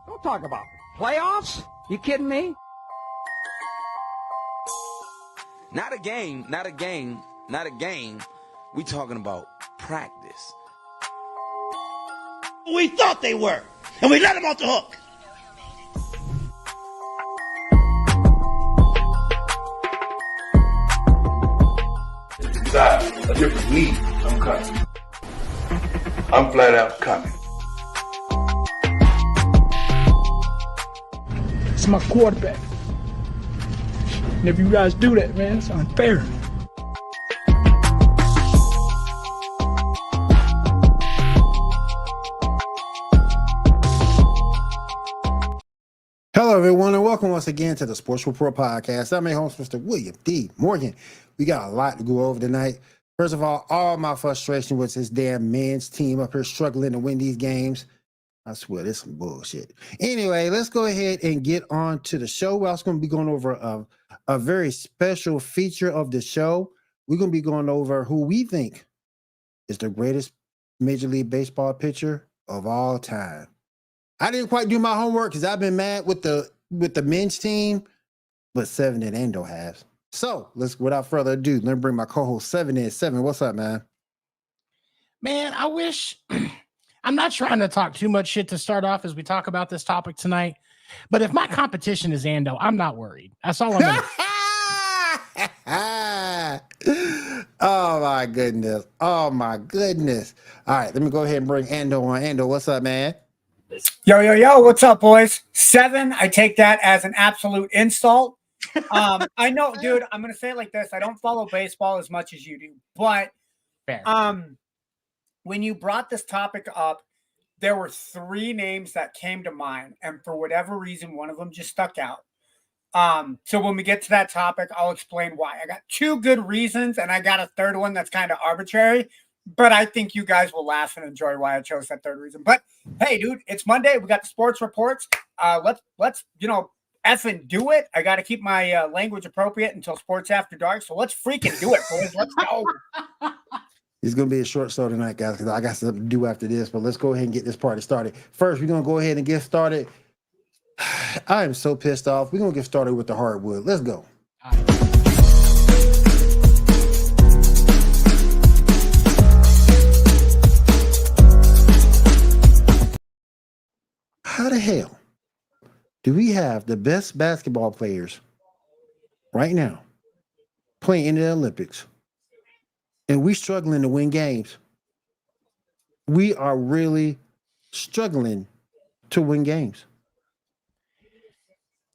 Don't talk about playoffs. You kidding me? Not a game. We talking about practice. We thought they were, and we let them off the hook. Decide a different league, I'm coming. I'm flat out coming. It's my quarterback. And if you guys do that, man, it's unfair. Hello, everyone, and welcome once again to the Sports Report Podcast. I'm your host, Mr. William D. Morgan. We got a lot to go over tonight. First of all my frustration with this damn men's team up here struggling to win these games. I swear, this is some bullshit. Anyway, let's go ahead and get on to the show. We're also going to be going over a very special feature of the show. We're going to be going over who we think is the greatest Major League Baseball pitcher of all time. I didn't quite do my homework because I've been mad with the men's team, but Seven and Endo has. So without further ado, let me bring my co-host Seven in. Seven, what's up, man? Man, I wish I'm not trying to talk too much shit to start off as we talk about this topic tonight, but if my competition is Ando, I'm not worried. That's all I'm gonna Oh my goodness. All right, let me go ahead and bring Ando on. Ando, what's up, man? Yo, what's up, boys? Seven, I take that as an absolute insult. I know, dude, I'm going to say it like this. I don't follow baseball as much as you do, but fair. When you brought this topic up, there were three names that came to mind, and for whatever reason, one of them just stuck out. So when we get to that topic, I'll explain why. I got two good reasons, and I got a third one that's kind of arbitrary, but I think you guys will laugh and enjoy why I chose that third reason. But hey, dude, it's Monday. We got the sports reports. Let's effing do it. I got to keep my language appropriate until sports after dark. So let's freaking do it, boys. Let's go. It's going to be a short show tonight, guys, because I got something to do after this. But let's go ahead and get this party started. First, we're going to go ahead and get started. I am so pissed off. We're going to get started with the hardwood. Let's go. How the hell do we have the best basketball players right now playing in the Olympics, and we struggling to win games? We are really struggling to win games.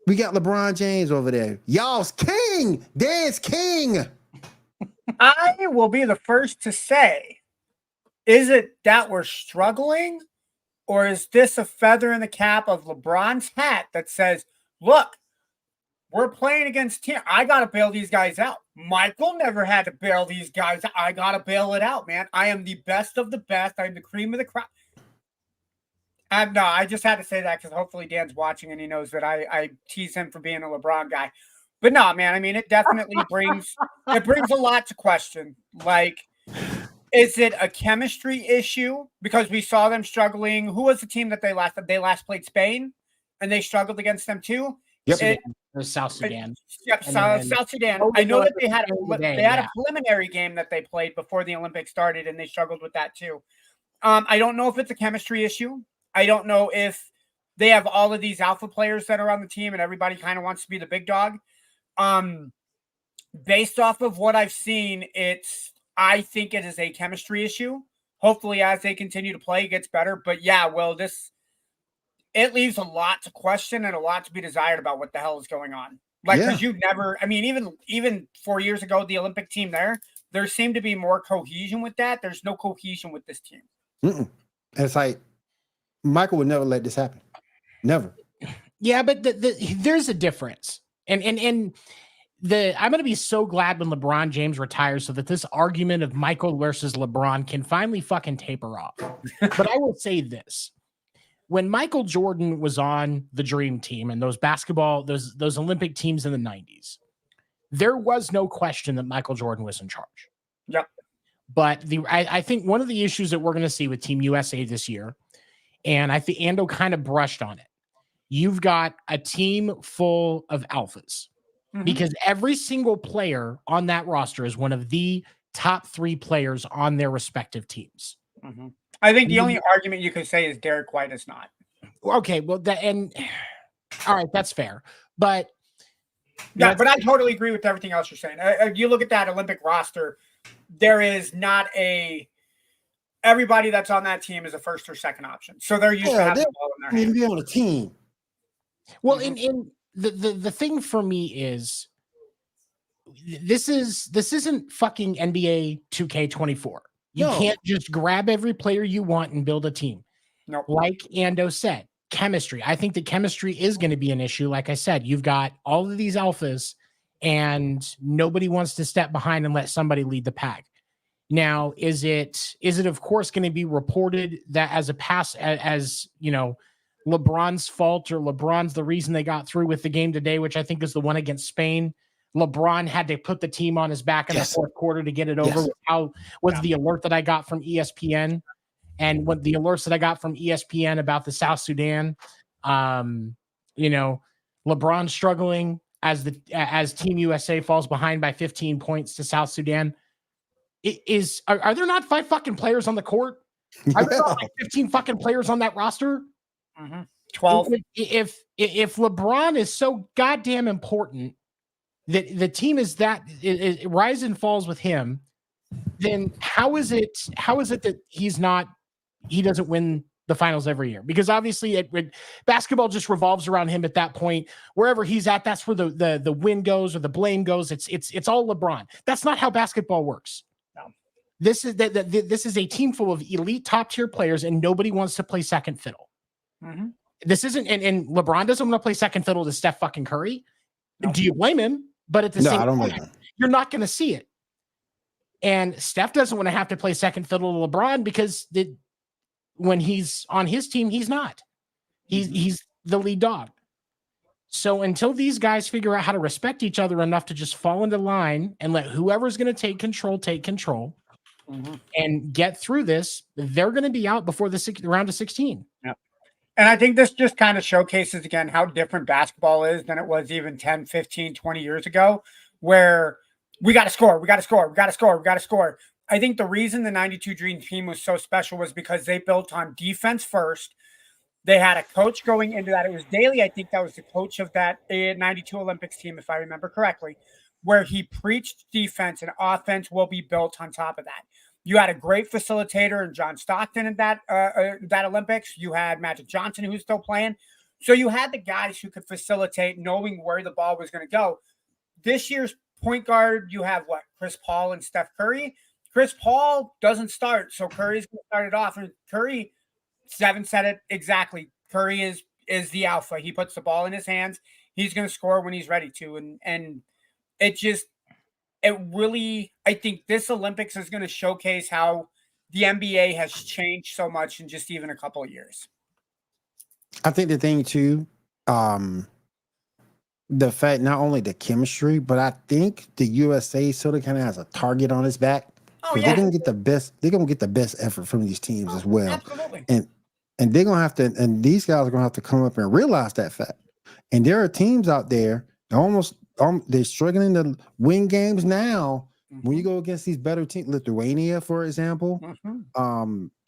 We got LeBron James over there. Y'all's king, dance king. I will be the first to say, is it that we're struggling? Or is this a feather in the cap of LeBron's hat that says, look, we're playing against team. I got to bail these guys out. Michael never had to bail these guys out. I got to bail it out, man. I am the best of the best. I'm the cream of the crop. No, I just had to say that because hopefully Dan's watching and he knows that I tease him for being a LeBron guy. But no, man, I mean, it definitely brings a lot to question. Like, is it a chemistry issue? Because we saw them struggling. Who was the team that they last played? Spain, and they struggled against them too. Yep. It was South Sudan. Yep, South Sudan. I know that they had a preliminary game that they played before the Olympics started, and they struggled with that too. I don't know if it's a chemistry issue. I don't know if they have all of these alpha players that are on the team, and everybody kind of wants to be the big dog. Based off of what I've seen, I think it is a chemistry issue. Hopefully, as they continue to play, it gets better. But yeah, well, it leaves a lot to question and a lot to be desired about what the hell is going on. Like, because you've never, I mean, even 4 years ago, the Olympic team there seemed to be more cohesion with that. There's no cohesion with this team. And it's like Michael would never let this happen. Never. Yeah, but there's a difference. And I'm going to be so glad when LeBron James retires so that this argument of Michael versus LeBron can finally fucking taper off. But I will say this. When Michael Jordan was on the Dream Team and those Olympic teams in the 90s, there was no question that Michael Jordan was in charge. Yep. But I think one of the issues that we're going to see with Team USA this year, and I think Ando kind of brushed on it, you've got a team full of alphas because every single player on that roster is one of the top 3 players on their respective teams. I think the only argument you could say is Derek White is not. Okay, well, all right, that's fair. But yeah, but I totally agree with everything else you're saying. You look at that Olympic roster, there is not everybody that's on that team is a first or second option. So they're used to having the ball in their hands. Be on a team. Well, in the thing for me is this isn't fucking NBA 2K24. You can't just grab every player you want and build a team. No. Like Ando said, chemistry. I think that chemistry is going to be an issue. Like I said, you've got all of these alphas and nobody wants to step behind and let somebody lead the pack. Now, is it of course going to be reported that as you know, LeBron's fault or LeBron's the reason they got through with the game today, which I think is the one against Spain. LeBron had to put the team on his back in the fourth quarter to get it over. How was the alert that I got from ESPN and what the alerts that I got from ESPN about the South Sudan, you know, LeBron struggling as Team USA falls behind by 15 points to South Sudan. Are there not 5 fucking players on the court? Are there not like 15 fucking players on that roster? 12. If LeBron is so goddamn important that the team is that it rise and falls with him, then how is it that he doesn't win the finals every year? Because obviously basketball just revolves around him at that point. Wherever he's at, that's where the win goes or the blame goes. It's all LeBron. That's not how basketball works. No. This is a team full of elite top tier players and nobody wants to play second fiddle. This isn't, and LeBron doesn't want to play second fiddle to Steph fucking Curry. No. Do you blame him? But at the same time, you're not going to see it. And Steph doesn't want to have to play second fiddle to LeBron because when he's on his team, he's not. He's the lead dog. So until these guys figure out how to respect each other enough to just fall into line and let whoever's going to take control, and get through this, they're going to be out before the round of 16. Yeah. And I think this just kind of showcases again how different basketball is than it was even 10, 15, 20 years ago, where we got to score. I think the reason the 92 Dream Team was so special was because they built on defense first. They had a coach going into that. It was Daly, I think that was the coach of that 92 Olympics team, if I remember correctly, where he preached defense and offense will be built on top of that. You had a great facilitator in John Stockton at that Olympics. You had Magic Johnson, who's still playing. So you had the guys who could facilitate, knowing where the ball was going to go. This year's point guard, you have Chris Paul and Steph Curry. Chris Paul doesn't start, so Curry's going to start it off. And Curry, Seven said it exactly. Curry is the alpha. He puts the ball in his hands. He's going to score when he's ready to. And it really, I think this Olympics is going to showcase how the NBA has changed so much in just even a couple of years. I think the thing too, the fact, not only the chemistry, but I think the USA sort of kind of has a target on its back. Oh, yeah. They're gonna get the best effort from these teams as well. Absolutely. And they're gonna have to, and these guys are gonna have to come up and realize that fact. And there are teams out there they're struggling to win games now. When you go against these better teams, Lithuania, for example,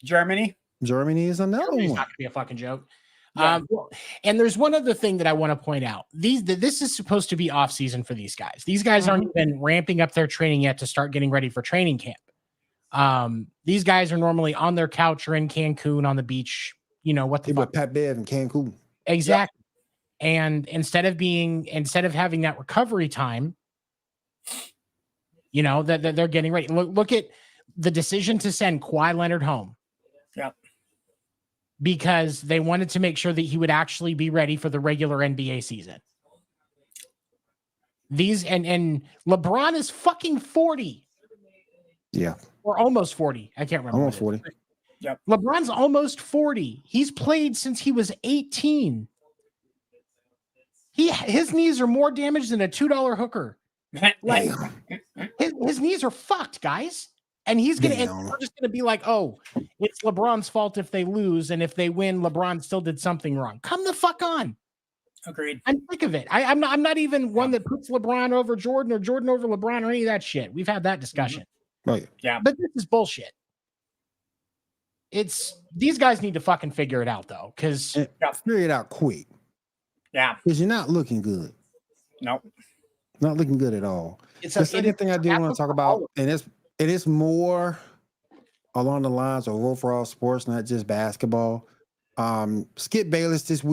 Germany is another Germany's one. not gonna be a fucking joke. Yeah. And there's one other thing that I want to point out. This is supposed to be off season for these guys. These guys aren't even ramping up their training yet to start getting ready for training camp. These guys are normally on their couch or in Cancun on the beach. You know what the fuck? Pat Bev in Cancun. Exactly. Yep. And instead of having that recovery time, you know, that they're getting ready. Look at the decision to send Kawhi Leonard home. Yep. Because they wanted to make sure that he would actually be ready for the regular NBA season. These and LeBron is fucking 40. Yeah. Or almost 40. I can't remember. Almost 40. Yep. LeBron's almost 40. He's played since he was 18. His knees are more damaged than a $2 hooker. Like his knees are fucked, guys. And we're just gonna be like, oh, it's LeBron's fault if they lose, and if they win, LeBron still did something wrong. Come the fuck on. Agreed. I'm sick of it. I'm not even one that puts LeBron over Jordan or Jordan over LeBron or any of that shit. We've had that discussion. Right. Yeah. But this is bullshit. These guys need to fucking figure it out though, because figure it out quick. Yeah. Because you're not looking good. Nope. Not looking good at all. The second thing I do want to talk about, and it's more along the lines of overall sports, not just basketball. Skip Bayless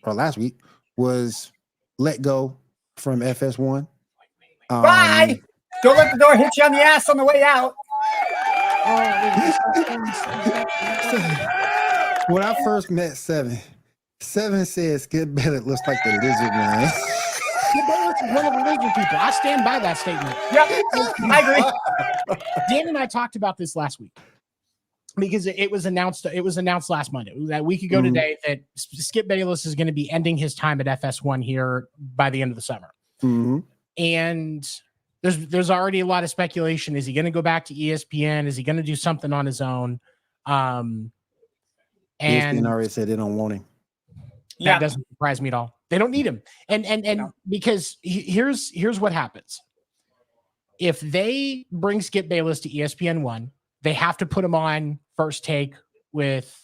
last week was let go from FS1. Bye. Don't let the door hit you on the ass on the way out. When I first met Seven said Skip Bayless looks like the lizard man. Skip Bayless is one of the lizard people. I stand by that statement. Yep, I agree. Dan and I talked about this last week because it was announced. It was announced last Monday, that week ago today, that Skip Bayless is going to be ending his time at FS1 here by the end of the summer. Mm-hmm. And there's already a lot of speculation. Is he going to go back to ESPN? Is he going to do something on his own? And ESPN already said they don't want him. That doesn't surprise me at all. They don't need him. And no. Because here's what happens. If they bring Skip Bayless to ESPN1, they have to put him on First Take with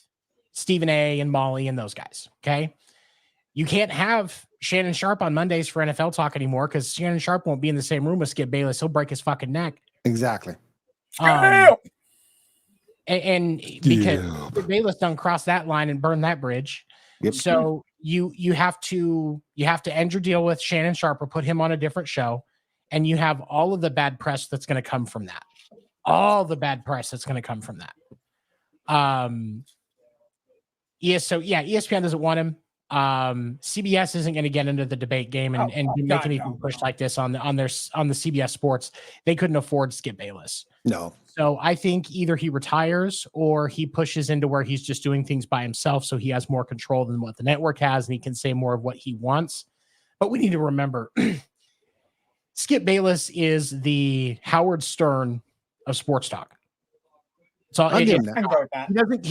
Stephen A. and Molly and those guys. Okay. You can't have Shannon Sharp on Mondays for NFL Talk anymore because Shannon Sharp won't be in the same room with Skip Bayless. He'll break his fucking neck. Exactly. And because Skip Bayless done cross that line and burn that bridge. Yep. So you have to end your deal with Shannon Sharp or put him on a different show, and you have all of the bad press that's going to come from that. All the bad press that's going to come from that. ESPN doesn't want him. CBS isn't going to get into the debate game and make anything push like this on the CBS Sports. They couldn't afford Skip Bayless. No. So I think either he retires or he pushes into where he's just doing things by himself, so he has more control than what the network has, and he can say more of what he wants. But we need to remember, Skip Bayless is the Howard Stern of sports talk. So he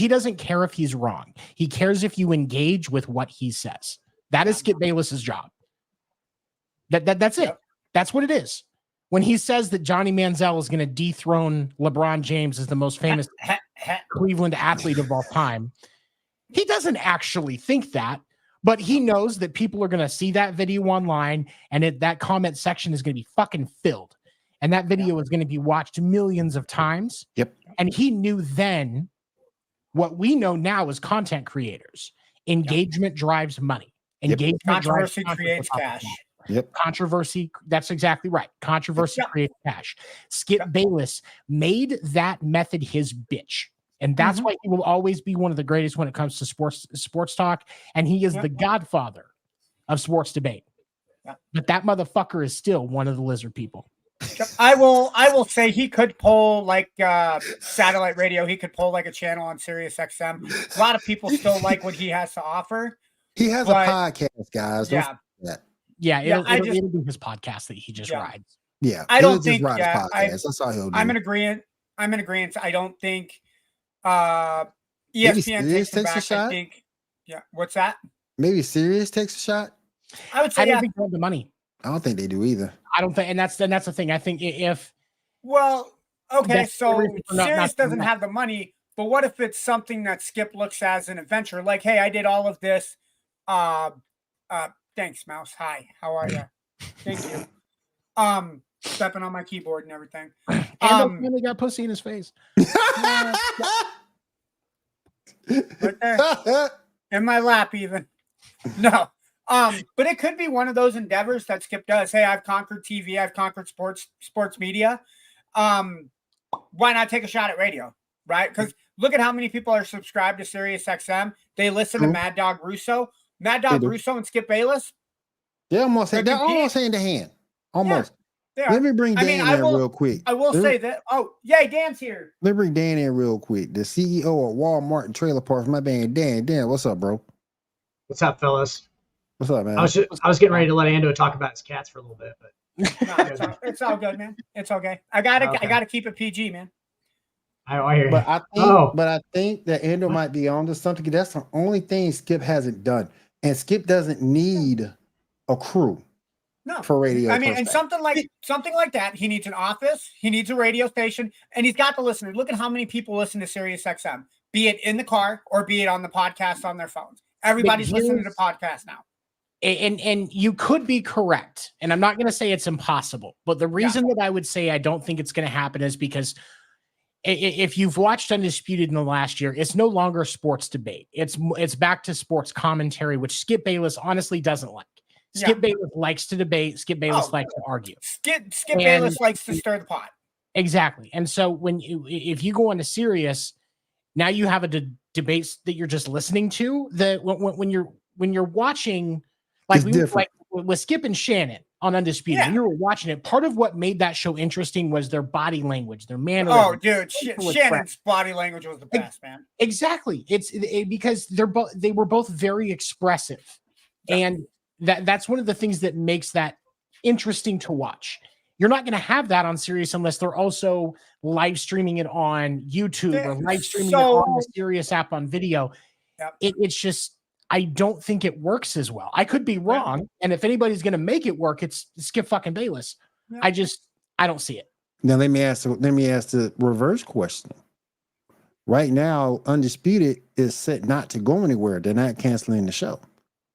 doesn't care if he's wrong. He cares if you engage with what he says. That is Skip Bayless's job. That's it. Yep. That's what it is. When he says that Johnny Manziel is going to dethrone LeBron James as the most famous Cleveland athlete of all time, he doesn't actually think that, but he knows that people are going to see that video online, and that comment section is going to be fucking filled. And that video is going to be watched millions of times. Yep. And he knew then what we know now as content creators. Engagement drives money. Engagement Controversy creates cash. Yep. Controversy. That's exactly right. Controversy creates cash. Skip Bayless made that method his bitch. And that's why he will always be one of the greatest when it comes to sports talk. And he is the godfather of sports debate. But that motherfucker is still one of the lizard people. I will say he could pull like satellite radio. He could pull like a channel on Sirius XM. A lot of people still like what he has to offer. He has a podcast, guys. It'll be his podcast that he just rides. Yeah, I don't think. That's all he'll do. I'm in agreement. I don't think ESPN takes a shot. What's that? Maybe Sirius takes a shot. I would say I don't think they have the money. I don't think they do either. I don't think, and that's the thing. I think if so Sirius doesn't have the money, but what if it's something that Skip looks as an adventure? Like, hey, I did all of this. Thanks, Mouse. Hi, how are you? Thank you. Stepping on my keyboard and everything. And finally got pussy in his face. Right there. In my lap, even. No. But it could be one of those endeavors that Skip does. Hey, I've conquered TV, I've conquered sports media. Why not take a shot at radio? Right? Because look at how many people are subscribed to Sirius XM. They listen to Mad Dog Russo. Mad Dog Russo and Skip Bayless. They're almost hand to hand. Almost. Yeah, let me bring Dan in real quick. I will say that. Oh, yay, Dan's here. Let me bring Dan in real quick. The CEO of Walmart and Trailer Parks. My man, Dan. Dan, what's up, bro? What's up, fellas? What's up, man? I was getting ready to let Ando talk about his cats for a little bit, but no, it's all good, man. It's okay. I gotta keep it PG, man. I hear you. But I think that Ando might be on to something. That's the only thing Skip hasn't done, and Skip doesn't need a crew. No, for radio. I mean, and something like that. He needs an office. He needs a radio station, and he's got the listeners. Look at how many people listen to Sirius XM, be it in the car or be it on the podcast on their phones. Everybody's listening to podcasts now. And you could be correct, and I'm not going to say it's impossible, but the reason that I would say I don't think it's going to happen is because if you've watched Undisputed in the last year, it's no longer sports debate. It's back to sports commentary, which Skip Bayless honestly doesn't like. Skip Bayless likes to debate. Skip Bayless likes to argue. Skip Bayless likes to stir the pot. Exactly. And so if you go on to Sirius, now you have a debates that you're just listening to. That when you're watching, like with Skip and Shannon on Undisputed, when you were watching it, part of what made that show interesting was their body language, their manner. Oh, dude, Shannon's body language was the best, man. Exactly. It's because they were both very expressive, and that's one of the things that makes that interesting to watch. You're not going to have that on Sirius unless they're also live streaming it on YouTube or live streaming it on the Sirius app on video. It's just, I don't think it works as well. I could be wrong. And if anybody's going to make it work, it's Skip fucking Bayless. I don't see it. Now let me ask the reverse question. Right now, Undisputed is set not to go anywhere. They're not canceling the show.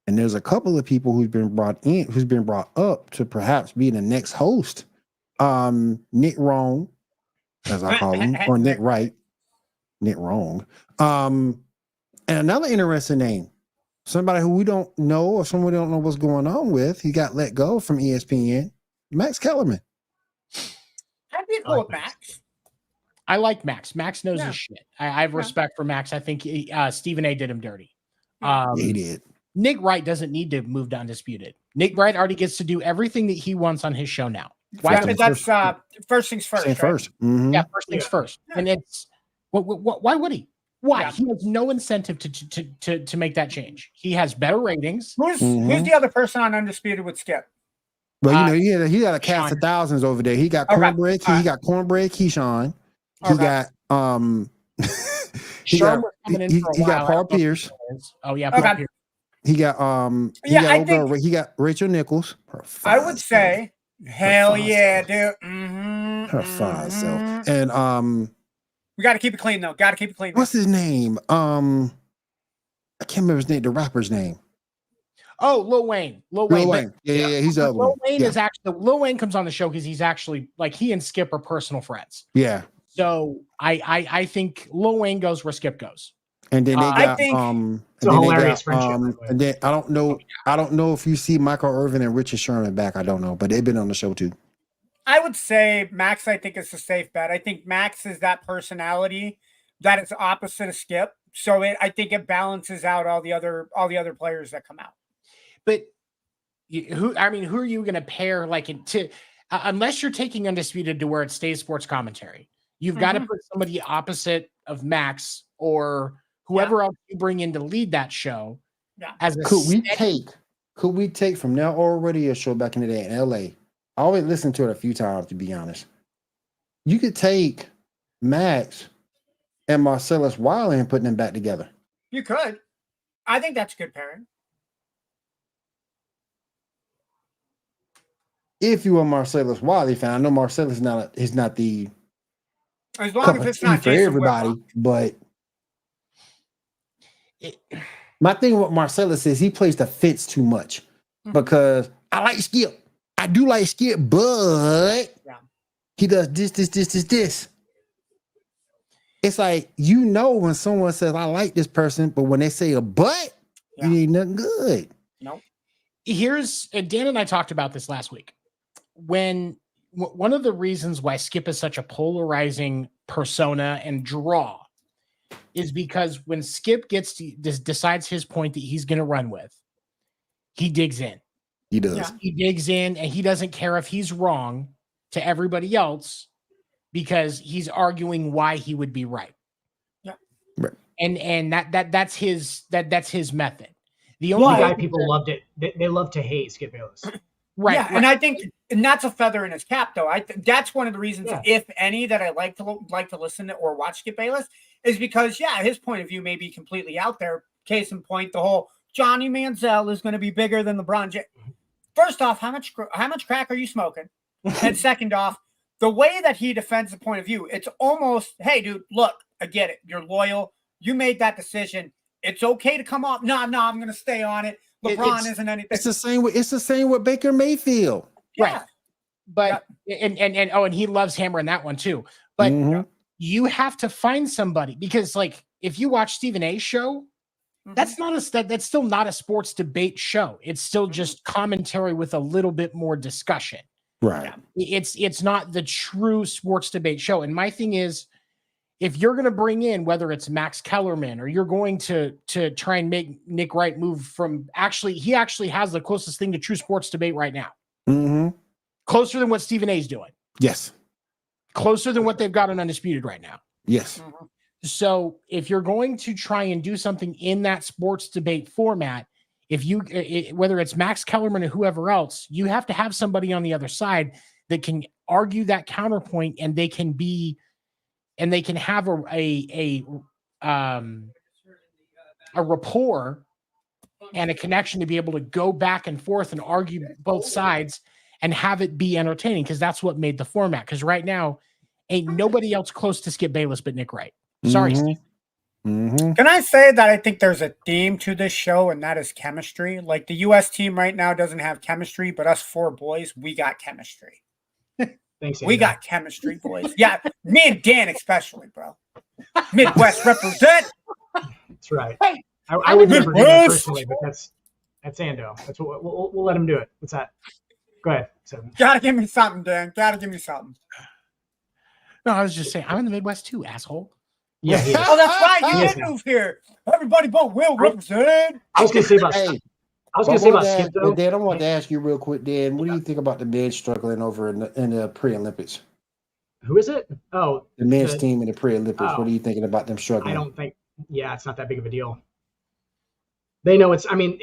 And there's a couple of people who's been brought up to perhaps be the next host. Nick Wrong, as I call him, or Nick Wright. Nick Wrong. And another interesting name. Somebody who we don't know or someone we don't know what's going on with. He got let go from ESPN. Max Kellerman. I'd be cool with Max. I like Max. Max knows his shit. I have respect for Max. I think Stephen A did him dirty. He did. Nick Wright doesn't need to move to Undisputed. Nick Wright already gets to do everything that he wants on his show now. That's first things first. Right? First. Mm-hmm. Yeah, first things first. And it's why would he? Why? He has no incentive to make that change. He has better ratings. Who's the other person on Undisputed with Skip? Well, he got a cast of thousands over there. He got Cornbread. He got Cornbread Keyshawn. He got he got Paul Pierce. Oh yeah, Paul Pierce. He got he got Rachel Nichols. I would say, hell yeah, dude. Mm-hmm, her fine self. And we got to keep it clean though. Got to keep it clean. What's his name? I can't remember his name. The rapper's name. Oh, Lil Wayne. Lil Wayne. Yeah, he's the other one. Lil Wayne is actually Lil Wayne comes on the show because he's actually like he and Skip are personal friends. Yeah. So I think Lil Wayne goes where Skip goes. And then they got it's a hilarious friendship. And then I don't know if you see Michael Irvin and Richard Sherman back. I don't know, but they've been on the show too. I would say Max, I think, is a safe bet. I think Max is that personality that is opposite of Skip. So I think it balances out all the other players that come out. But who are you going to pair unless you're taking Undisputed to where it stays sports commentary? You've got to put somebody opposite of Max or whoever else you bring in to lead that show. Yeah. Could we take from now or radio show back in the day in LA? I always listened to it a few times, to be honest. You could take Max and Marcellus Wiley and put them back together. You could. I think that's a good pairing. If you are Marcellus Wiley fan, I know Marcellus is not the as long as it's not for everybody, but my thing with Marcellus is he plays the fits too much because I like Skip. I do like Skip, but he does this. It's like, when someone says, I like this person, but when they say a but, you ain't nothing good. No. Here's Dan and I talked about this last week. When one of the reasons why Skip is such a polarizing persona and draw is because when Skip decides his point that he's going to run with, he digs in. He does. Yeah. He digs in, and he doesn't care if he's wrong to everybody else because he's arguing why he would be right. Yeah. Right. And that's his method. The Only only guy people loved it. They love to hate Skip Bayless. right. Yeah, and I think that's a feather in his cap, though. That's one of the reasons, if any, that I like to listen to or watch Skip Bayless is because, his point of view may be completely out there. Case in point, the whole Johnny Manziel is going to be bigger than LeBron James. First off, how much crack are you smoking? And second off, the way that he defends the point of view, it's almost, hey, dude, look, I get it. You're loyal. You made that decision. It's okay to come off. No, I'm going to stay on it. LeBron isn't anything. It's the same with Baker Mayfield. Yeah. Right. But and he loves hammering that one too. But you have to find somebody because, like, if you watch Stephen A's show, that's still not a sports debate show. It's still just commentary with a little bit more discussion. Right. It's not the true sports debate show. And my thing is, if you're going to bring in, whether it's Max Kellerman or you're going to try and make Nick Wright move from he actually has the closest thing to true sports debate right now. Mm-hmm. Closer than what Stephen A's doing. Yes. Closer than what they've got on Undisputed right now. Yes. Mm-hmm. So if you're going to try and do something in that sports debate format, whether it's Max Kellerman or whoever else, you have to have somebody on the other side that can argue that counterpoint, and they can have a rapport and a connection to be able to go back and forth and argue both sides and have it be entertaining, because that's what made the format. Because right now, ain't nobody else close to Skip Bayless but Nick Wright. Sorry, Steve. Can I say that I think there's a theme to this show, and that is chemistry? Like, the U.S. team right now doesn't have chemistry, but us four boys, we got chemistry. Thanks, we got chemistry, boys. Yeah, me and Dan especially, bro. Midwest represent. That's right. Hey, I would never do that personally, but that's Ando. That's what we'll let him do it. What's that? Go ahead. Gotta give me something, Dan. Gotta give me something. No, I was just saying, I'm in the Midwest too, asshole. Yeah. Oh, that's right. You did move here. Everybody but Will represent. I was gonna say about Skip though. Dan, I want to ask you real quick, Dan. What do you think about the men struggling over in the pre-Olympics? Who is it? Oh, the men's team in the pre-Olympics. What are you thinking about them struggling? I don't think. Yeah, it's not that big of a deal. They know it's. I mean,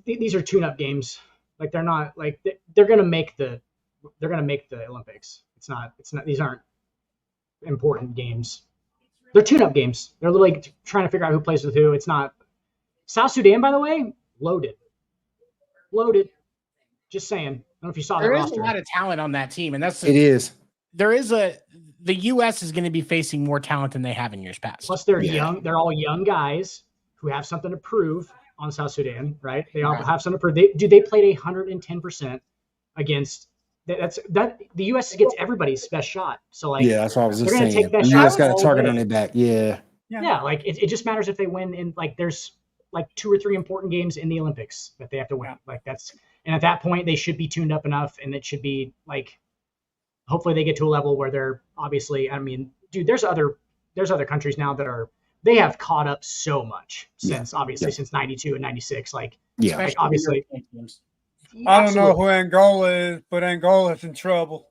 these are tune-up games. Like, they're not like they're gonna make the Olympics. It's not. These aren't important games. They're tune-up games. They're literally trying to figure out who plays with who. It's not. South Sudan, by the way, loaded. Just saying. I don't know if you saw that roster. There is a lot of talent on that team, and it is. The U.S. is going to be facing more talent than they have in years past. Plus, they're young. They're all young guys who have something to prove on South Sudan, right? They all have something to prove. They played 110% against. The U.S. gets everybody's best shot. So, like, that's what I was just saying. Take that the U.S. got a target on their back. Yeah. Like, it just matters if they win. And like, there's like 2 or 3 important games in the Olympics that they have to win. Like, and at that point they should be tuned up enough, and it should be like, hopefully they get to a level where they're obviously. I mean, dude, there's other countries now that they have caught up so much since since 92 and 96. Like, like, obviously. I don't know who Angola is, but Angola's in trouble.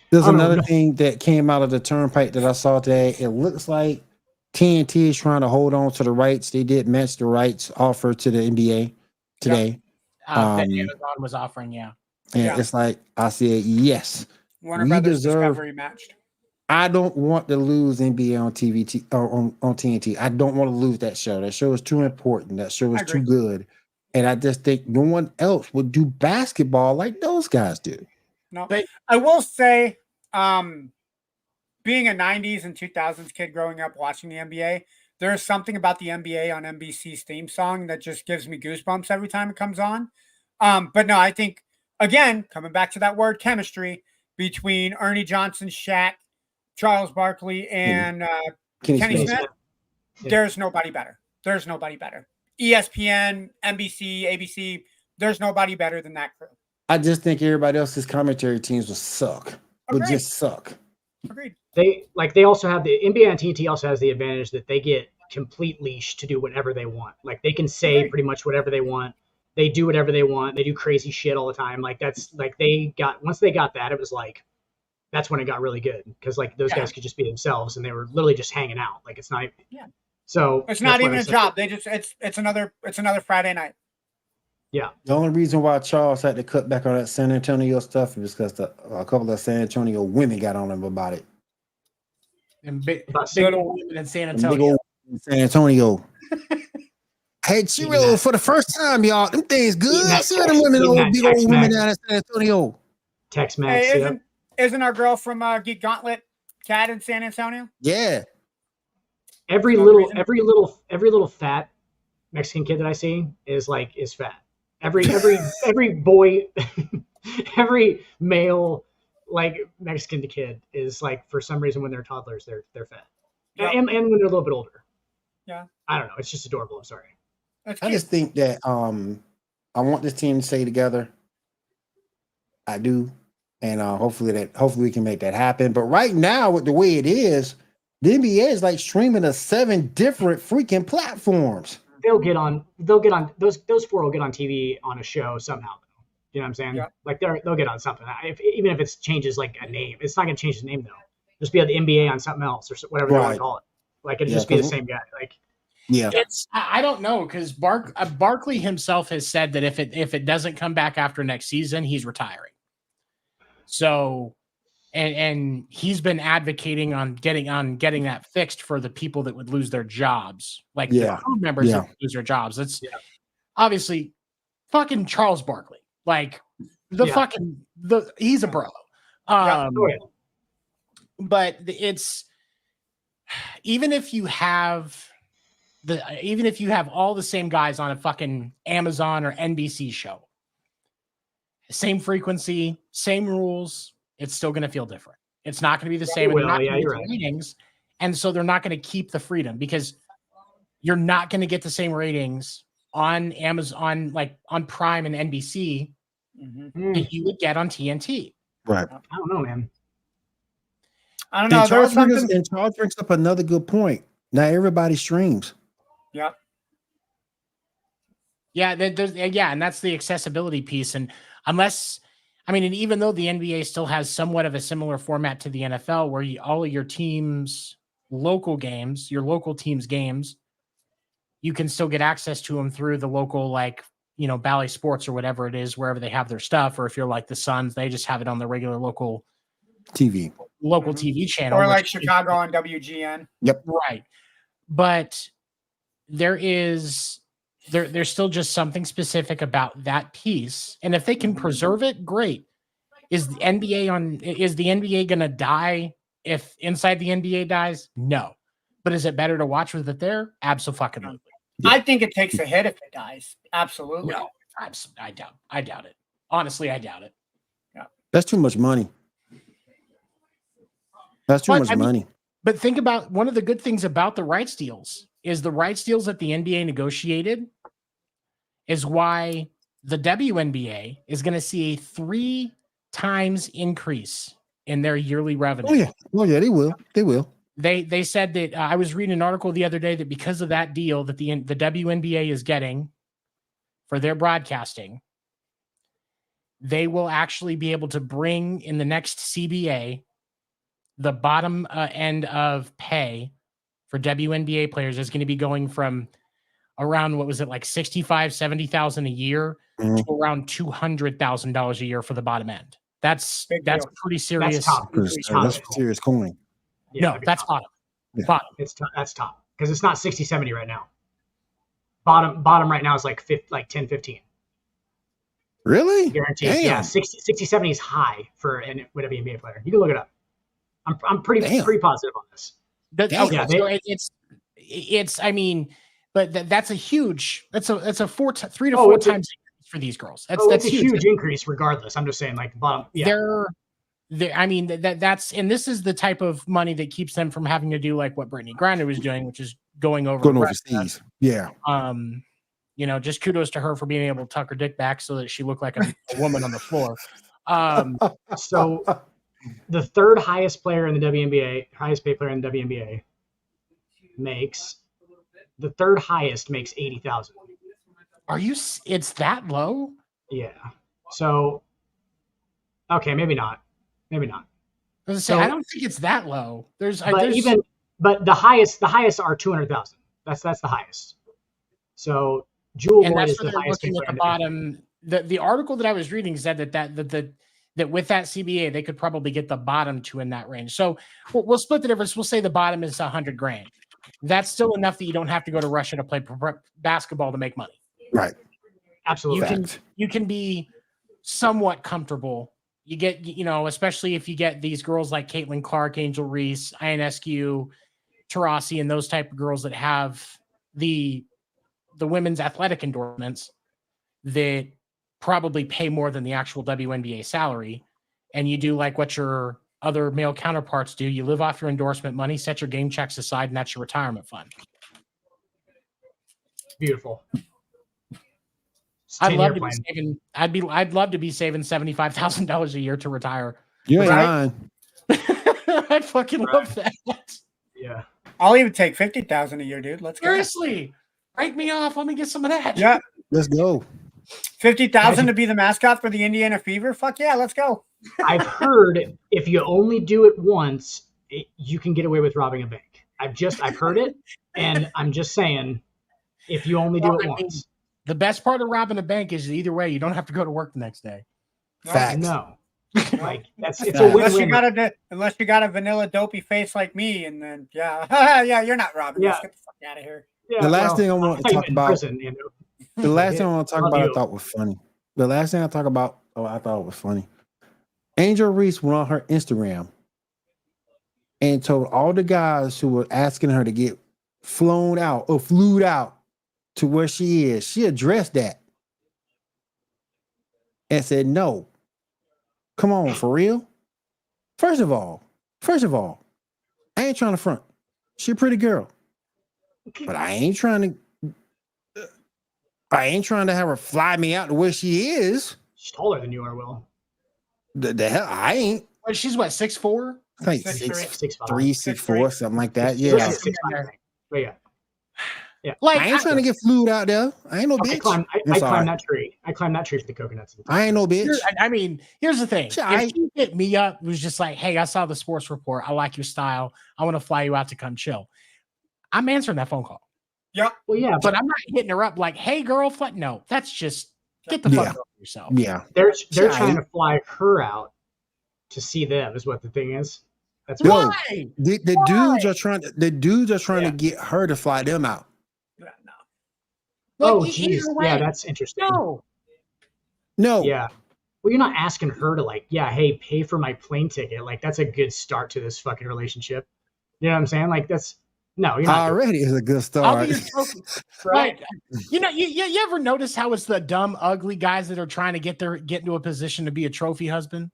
There's another thing that came out of the turnpike that I saw today. It looks like TNT is trying to hold on to the rights. They did match the rights offer to the NBA today. That Amazon was offering, and it's like, I said, yes. Warner Brothers Discovery matched. I don't want to lose NBA on on TNT. I don't want to lose that show. That show is too important. That show is too good. And I just think no one else would do basketball like those guys do. No, I will say, being a 90s and 2000s kid growing up watching the NBA, there is something about the NBA on NBC's theme song that just gives me goosebumps every time it comes on. But no, I think, again, coming back to that word chemistry, between Ernie Johnson, Shaq, Charles Barkley, and Kenny Smith. There's nobody better. There's nobody better. ESPN, NBC, ABC, there's nobody better than that crew. I just think everybody else's commentary teams will suck. Would just suck. Agreed. They also have the NBA and TNT also has the advantage that they get complete leash to do whatever they want. Like they can say pretty much whatever they want. They do whatever they want. They do crazy shit all the time. Like that's like once they got that, it was like that's when it got really good because like those guys could just be themselves and they were literally just hanging out. Like it's not even so it's not even a job. They just it's another Friday night. Yeah. The only reason why Charles had to cut back on that San Antonio stuff is because a couple of San Antonio women got on him about it. And big old women in San Antonio. Big old San Antonio. Hey, Chiro, for the first time, y'all, them things good. See them women, big old women down in San Antonio. Tex-Mex. Hey, isn't our girl from Geek Gauntlet Cat in San Antonio? Yeah. Every little fat Mexican kid that I see is fat. Every boy, every male like Mexican kid is like for some reason when they're toddlers they're fat, and when they're a little bit older. Yeah, I don't know. It's just adorable. I'm sorry. I just think that I want this team to stay together. I do, and hopefully we can make that happen. But right now, with the way it is, the NBA is like streaming to 7 different freaking platforms. They'll get on those 4 will get on TV on a show somehow. You know what I'm saying? Yeah. Like they'll get on something. Even if it changes like a name, it's not going to change the name though. Just be at the NBA on something else or whatever they want to call it. Like it'd just be the same guy. Like I don't know because Barkley himself has said that if it doesn't come back after next season, he's retiring. So. And he's been advocating on getting that fixed for the people that would lose their jobs, like the crew members that would lose their jobs. That's obviously fucking Charles Barkley, like he's a bro. But it's even if you have all the same guys on a fucking Amazon or NBC show, same frequency, same rules. It's still going to feel different. It's not going to be the same. You're right. Ratings, and so they're not going to keep the freedom because you're not going to get the same ratings on Amazon, like on Prime and NBC, that you would get on TNT. Right. I don't know, man. I don't know. Charles brings up another good point. Now everybody streams. Yeah. Yeah. And that's the accessibility piece. And and even though the NBA still has somewhat of a similar format to the NFL, where all of your teams' local games, your local team's games, you can still get access to them through the local, Bally Sports or whatever it is, wherever they have their stuff. Or if you're like the Suns, they just have it on the regular local TV channel. Or like Chicago on WGN. Yep. Right. But there's still just something specific about that piece. And if they can preserve it, great. Is the NBA going to die if Inside the NBA dies? No. But is it better to watch with it there? Absolutely. I think it takes a hit if it dies. Absolutely. No, I doubt it. Honestly, I doubt it. Yeah. That's too much money. But think about one of the good things about the rights deals is the rights deals that the NBA negotiated is why the WNBA is going to see a 3 times increase in their yearly revenue. Oh yeah, they will. They said that I was reading an article the other day that because of that deal that the WNBA is getting for their broadcasting, they will actually be able to bring in the next CBA the bottom end of pay for WNBA players is going to be going from around, what was it, like 65, 70,000 a year to around $200,000 a year for the bottom end. That's pretty serious. That's serious coin. Yeah, no, that's bottom. Yeah. Bottom. That's top because it's not 60, 70 right now. Bottom right now is like 10, 15. Really? Guaranteed. Damn. Yeah, 60, 70 is high for an WNBA player. You can look it up. I'm pretty positive on this. That's a huge. That's a 3 to 4 times increase for these girls. That's a huge increase regardless. I'm just saying, like the bottom. Yeah. I mean, that's and this is the type of money that keeps them from having to do like what Brittany Griner was doing, which is going overseas. Yeah. Just kudos to her for being able to tuck her dick back so that she looked like a woman on the floor. So the third highest player in the WNBA, highest paid player in the WNBA, makes $80,000. Are you? It's that low? Yeah. So, okay, maybe not. I was gonna say, I don't think it's that low. But the highest are 200,000. That's the highest. So Jewel Boyd is the highest. Looking at the bottom. The article that I was reading said that with that CBA they could probably get the bottom two in that range. So we'll split the difference. We'll say the bottom is $100,000. That's still enough that you don't have to go to Russia to play basketball to make money. Right. Absolutely. You can be somewhat comfortable. You get, especially if you get these girls like Caitlin Clark, Angel Reese, Ionescu, Taurasi, and those type of girls that have the women's athletic endorsements that probably pay more than the actual WNBA salary. And you do like what your other male counterparts do. You live off your endorsement money, set your game checks aside, and that's your retirement fund. Beautiful. I'd love to be saving. I'd love to be saving $75,000 a year to retire. You ain't lying. I'd fucking love that. Yeah, I'll even take $50,000 a year, dude. Let's go. Seriously, break me off. Let me get some of that. Yeah, let's go. $50,000 to be the mascot for the Indiana Fever. Fuck yeah, let's go. I've heard if you only do it once, you can get away with robbing a bank. I've heard it, and I'm just saying, if you only do it once. The best part of robbing a bank is either way, you don't have to go to work the next day. Facts. No. Like it's a win-win. Unless you got a vanilla dopey face like me, and then yeah, you're not robbing. Yeah. Let's get the fuck out of here. Yeah, the last thing I want to talk about. The last thing I want to talk about, I thought was funny. The last thing I talk about, I thought it was funny. Angel Reese went on her Instagram and told all the guys who were asking her to get flued out to where she is. She addressed that and said, no. Come on, for real? First of all, I ain't trying to front. She a pretty girl. But I ain't trying to have her fly me out to where she is. She's taller than you are, Will. The hell, I ain't. Well, she's what, 6'4"? I think 6'3", 6'4", something like that. Yeah. 6'5", but yeah. Like, I ain't trying to get flued out there. I ain't no bitch. I climbed that tree. I climbed that tree for the coconuts. I ain't no bitch. I mean, here's the thing. If you hit me up, it was just like, hey, I saw the sports report. I like your style. I want to fly you out to come chill. I'm answering that phone call. Yeah. Well, yeah. But I'm not hitting her up like, hey, girl, no. That's just get the fuck over yourself. Yeah. They're trying to fly her out to see them is what the thing is. That's why. The dudes are trying to get her to fly them out. Oh, geez. Yeah, that's interesting. No. Yeah. Well, you're not asking her to hey, pay for my plane ticket. Like, that's a good start to this fucking relationship. You know what I'm saying? Like, no, you're not. Already is a good start. Right. You ever notice how it's the dumb, ugly guys that are trying to get into a position to be a trophy husband?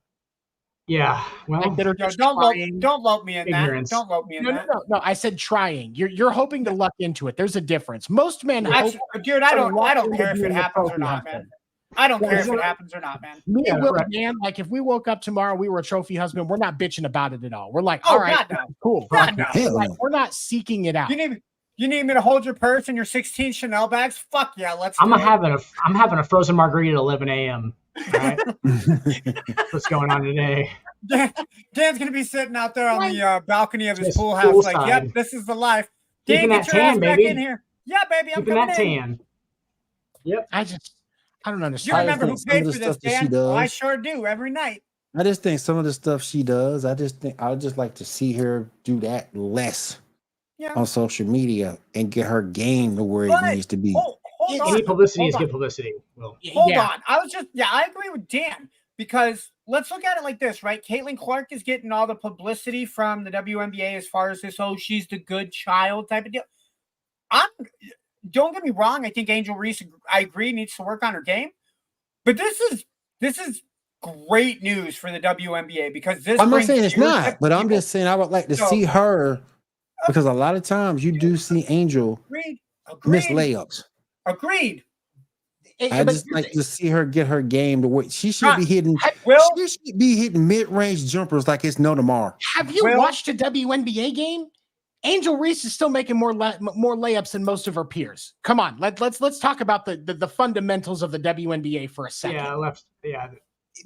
Yeah. Well, don't lump me in ignorance. That. Don't lump me in that. No. I said trying. You're hoping to luck into it. There's a difference. Most men dude, I don't care if it happens or not, man. I don't care if it happens or not, man. Me and Will, man, like if we woke up tomorrow, we were a trophy husband, we're not bitching about it at all. We're like, all right, cool. We're not seeking it out. You need me to hold your purse and your 16 Chanel bags? Fuck yeah, let's. I'm having a frozen margarita at 11 a.m. All right. What's going on today? Dan's gonna be sitting out there on the balcony of his pool house, like, yep, this is the life. Dan, get your ass back in here. Yeah, baby, I'm coming in. Tan. Yep. I don't understand. You remember who paid for this, Dan? Well, I sure do every night. I just think some of the stuff she does, I would just like to see her do that less on social media and get her game to where it needs to be. Hold on. Any publicity is good publicity. Will. Hold on. I agree with Dan because let's look at it like this, right? Caitlin Clark is getting all the publicity from the WNBA as far as this, she's the good child type of deal. Don't get me wrong. I think Angel Reese, I agree, needs to work on her game. But this is great news for the WNBA because this. I'm not brings saying it's cheers not, to but I'm people. just saying I would like to So- see her because a lot of times you do see Angel Agreed. miss Agreed. layups. Agreed. I just like to see her get her game to where she should be hitting. Will, She should be hitting mid-range jumpers like it's no tomorrow. Have you Will- watched a WNBA game? Angel Reese is still making more layups than most of her peers. Come on, let's talk about the fundamentals of the WNBA for a second.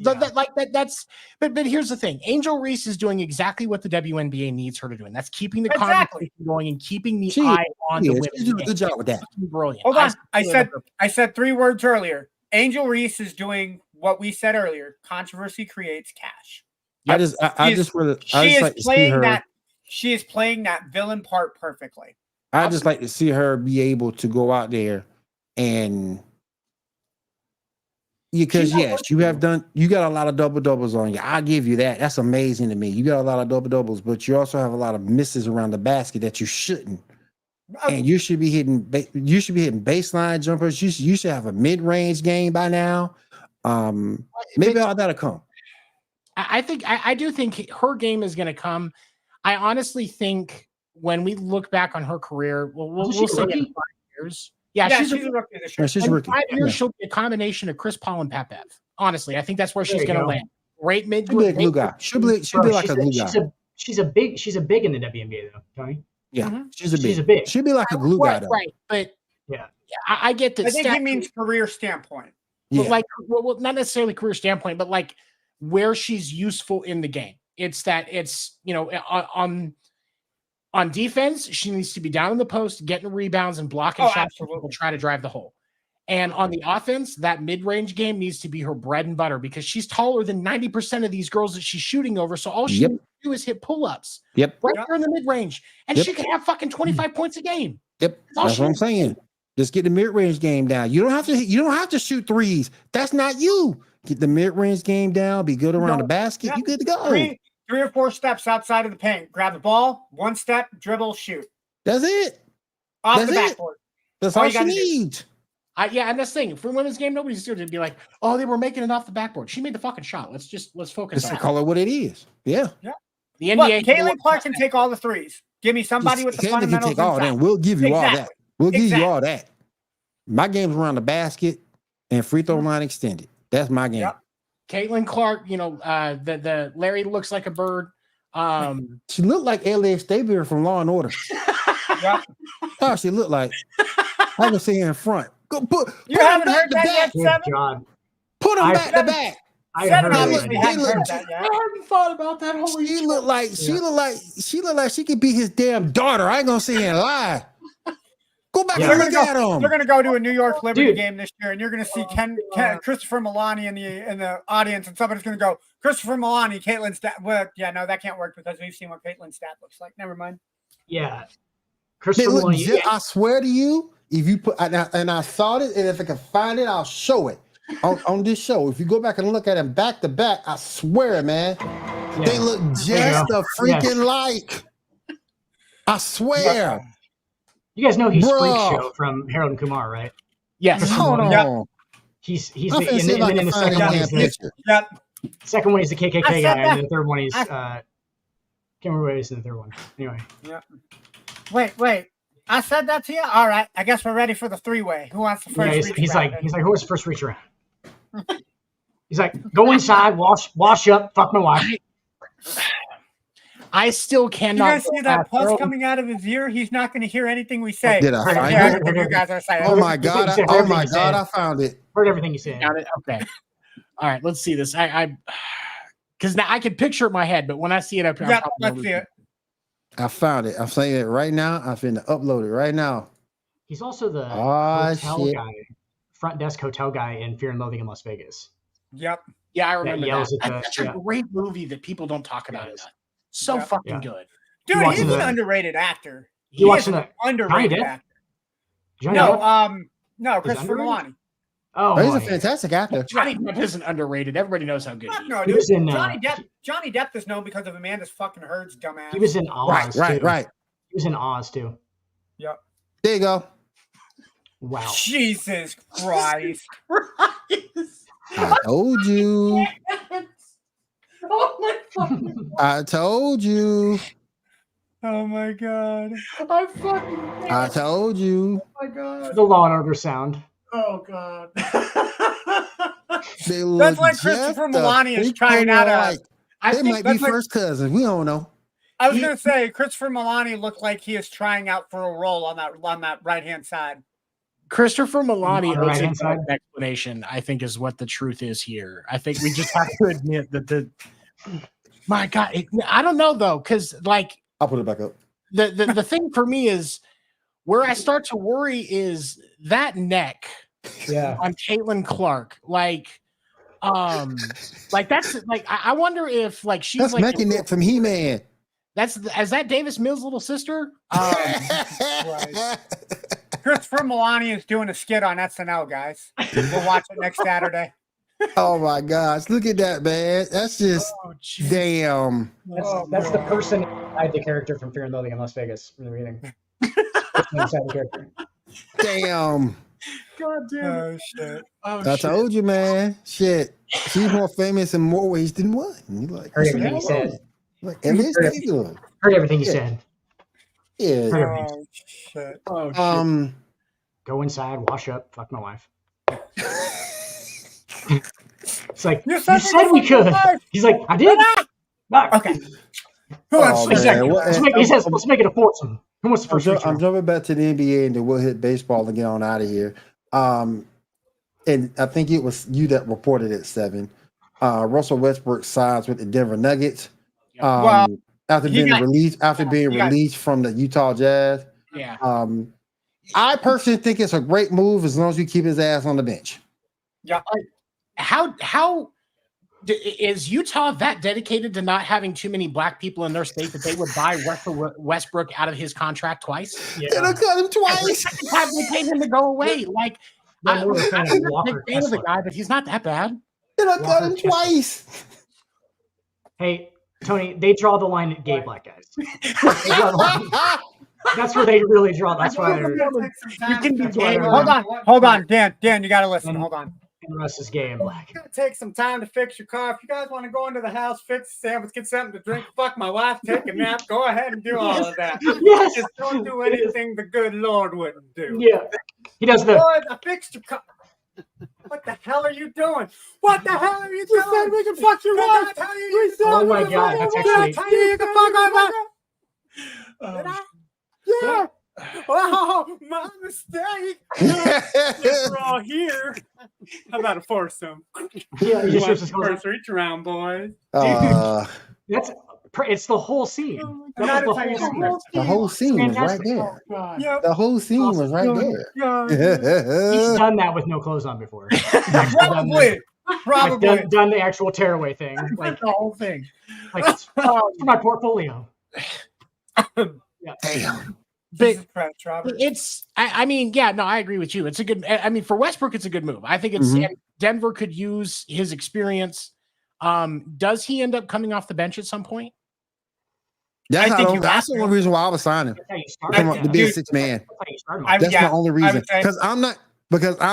But here's the thing. Angel Reese is doing exactly what the WNBA needs her to do, and that's keeping the conversation going and keeping the eye on the women. She's doing a good job with that. Brilliant. Hold on. I said 3 words earlier. Angel Reese is doing what we said earlier. Controversy creates cash. I just like to see her. She is playing that villain part perfectly. I just like to see her be able to go out there and because yes, you got a lot of double doubles on you. I'll give you that. That's amazing to me. You got a lot of double doubles, but you also have a lot of misses around the basket that you shouldn't. And you should be hitting baseline jumpers. You should have a mid-range game by now. Maybe all that'll come. I do think her game is going to come. I honestly think when we look back on her career, we'll say in 5 years. Yeah, she's a rookie this year. She's a rookie. 5 years, she'll be a combination of Chris Paul and Papev. Honestly, I think that's where she's going to land. Right mid. She'll be a glue guy. She'll be like a glue guy. She's a big in the WNBA though, Tony. Yeah, she's a big. She'll be like a glue guy, though. Right, but I get that. I think he means career standpoint. But well, not necessarily career standpoint, but like where she's useful in the game. It's on defense, she needs to be down in the post, getting rebounds and blocking shots. People try to drive the hole. And on the offense, that mid-range game needs to be her bread and butter because she's taller than 90% of these girls that she's shooting over. So all she needs to do is hit pull-ups. Right there in the mid-range. And she can have fucking 25 points a game. That's what I'm saying. Just get the mid-range game down. You don't have to shoot threes. That's not you. Get the mid-range game down, be good around the basket. You good to go. 3 or 4 steps outside of the paint. Grab the ball, 1 step, dribble, shoot. That's it. Off the backboard. That's all she needs. And that's the thing. For women's game, nobody's here to be like, oh, they were making it off the backboard. She made the fucking shot. Let's focus on it. Call it what it is. Yeah. The NBA. Caitlin Clark can take all the threes. Give me somebody with the fundamentals. Can take all that. We'll give you all that. We'll give you all that. My game's around the basket and free throw line extended. That's my game. Caitlin Clark, the Larry looks like a bird. She looked like Elliot Stabier from Law and Order. Oh, she looked like. I can see her in front. Go put you haven't heard that yet, Seven? Put them back to back. I hadn't thought about that. Holy she looked like she could be his damn daughter. I ain't gonna sit here and lie. Go back and look at him. They're gonna go to a New York Liberty game this year, and you're gonna see Christopher Milani in the audience, and somebody's gonna go, Christopher Milani, Caitlin's stat. Well, yeah, no, that can't work because we've seen what Caitlin's stat looks like. Never mind. Yeah, Christopher Milani. I swear to you, if you put and I thought it, and if I can find it, I'll show it on this show. If you go back and look at them back to back, I swear, man, they look just a freaking like. I swear. You guys know he's Freak Show from Harold and Kumar, right? Yes. Hold on. Yep. He's in the second one. Second one, he's the KKK guy, and the third one, he's can't remember what he's in the third one. Anyway. Yeah. Wait. I said that to you. All right. I guess we're ready for the 3-way. Who wants the first? Yeah, he's like, who was the first reach around? He's like, go inside, wash up, fuck my wife. I still cannot. You guys see that pus coming out of his ear? He's not going to hear anything we say. Did I find it? You guys are saying. Oh my god! I found it. Heard everything you said. Okay. All right. Let's see this. Because now I can picture it in my head, but when I see it up here, let's see it. I found it. I'm saying it right now. I'm finna upload it right now. He's also the hotel guy, front desk hotel guy in Fear and Loathing in Las Vegas. Yep. Yeah, I remember that. That's such a great movie that people don't talk about enough. So fucking good. Dude, he's an underrated actor. You watching an underrated actor. No, Christopher Milani. Oh, he's a fantastic actor. Johnny Depp isn't underrated. Everybody knows how good he is. No, dude. Johnny Depp is known because of Amanda's fucking Herds, dumbass. He was in Oz. Right. He was in Oz too. Yep. There you go. Wow. Jesus Christ. I told you. Oh my fucking I told you. Oh my god. I fucking I told you. Oh my god. The Law and Order sound. Oh god. They That's look like just Christopher a Melania is freak trying out alike. I They think might be that's like, first cousins. We don't know. I was gonna say Christopher Melania looked like he is trying out for a role on that right hand side. Christopher Melania On the owes right-hand himself side? an explanation, I think, is what the truth is here. I think we just have to admit that my God, I don't know though, because like I'll put it back up. the thing for me is where I start to worry is that neck on Caitlin Clark. Like that's like I wonder if like she's That's like Mackie Neck from He-Man. is that Davis Mills' little sister? Right. Christopher Melania is doing a skit on SNL, guys. We'll watch it next Saturday. Oh my gosh, look at that, man. That's just damn. That's the person inside the character from Fear and Loathing in Las Vegas from the beginning. Inside the character. Damn. God damn it. Oh shit. Oh, I told you, man. Shit. She's more famous in more ways than one. You like Heard everything he said. Like, at least they good. Heard everything he said. Yeah. Oh shit. Oh shit. Go inside, wash up, fuck my wife. It's like, you said we could. He's like, I did? No. Okay. Oh, man. He says, let's make it a foursome. Who wants the first feature? I'm jumping back to the NBA and then we'll hit baseball and get on out of here. And I think it was you that reported at 7. Russell Westbrook signs with the Denver Nuggets. After being released from the Utah Jazz. Yeah. I personally think it's a great move as long as you keep his ass on the bench. Yeah. How is Utah that dedicated to not having too many black people in their state that they would buy Westbrook out of his contract twice? Yeah. They cut him twice. Have they paid him to go away? Like, I'm a big fan of the guy, but he's not that bad. They cut him twice. Hey, Tony, they draw the line at gay black guys. That's where they really draw. That's why they're. You can be gay. Hold on, Dan, you gotta listen. Hold on. And the rest is gay and black. It's gonna take some time to fix your car. If you guys want to go into the house, fix the sandwich, get something to drink, fuck my wife, take a nap, go ahead and do all of that. Yes. Just don't do anything the good Lord wouldn't do. Yeah. He does the. Lord, I fixed your car. What the hell are you doing? What the hell are you doing? You said we can fuck your wife. Oh my God, that's actually. You can fuck my wife. Did I? Yeah. Oh, my mistake. We're all here. How about a foursome? Yeah, You want the first reach around, boys? It's the whole scene. That was the whole scene. The whole scene was right there. The whole scene was right there. He's done that with no clothes on before. Probably. Done the actual tearaway thing. Like the whole thing. Like it's for my portfolio. Yeah. Damn. But it's, I mean, yeah, no, I agree with you. It's a good, I mean, for Westbrook, it's a good move. I think it's, Denver could use his experience. Does he end up coming off the bench at some point? That's the only reason why I was signing to be a 6 man. That's the only reason. Because I'm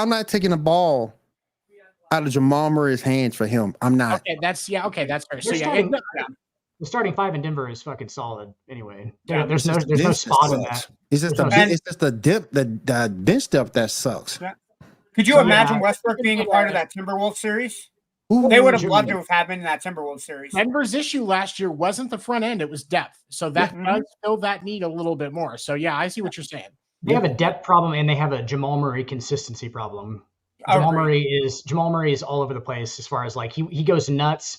not taking the ball out of Jamal Murray's hands for him. I'm not. Okay, that's fair. So the starting 5 in Denver is fucking solid anyway. Yeah, there's no spot in that. It's just the bench depth that sucks. Yeah. Could you imagine Westbrook being a part of that Timberwolves series? They would have loved to have had him in that Timberwolves series. Denver's issue last year wasn't the front end; it was depth. So that does fill that need a little bit more. So yeah, I see what you're saying. They have a depth problem and they have a Jamal Murray consistency problem. Jamal Murray is all over the place as far as like he goes nuts.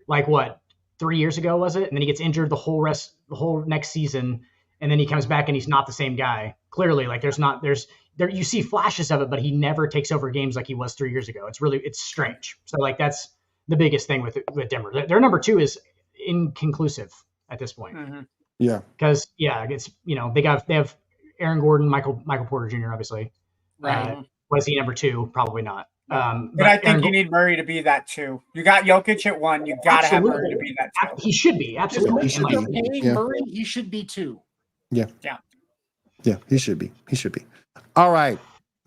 Like what? 3 years ago, was it? And then he gets injured the whole next season, and then he comes back and he's not the same guy. Clearly, like there you see flashes of it, but he never takes over games like he was 3 years ago. It's strange. So like that's the biggest thing with Denver. Their number 2 is inconclusive at this point. Mm-hmm. Yeah, because it's they have Aaron Gordon, Michael Porter Jr. obviously. Right. Was he number 2? Probably not. But I think you need Murray to be that 2. You got Jokic at 1. You got to have Murray to be that 2. He should be. Absolutely. He should be. Murray, he should be 2. Yeah. He should be. All right.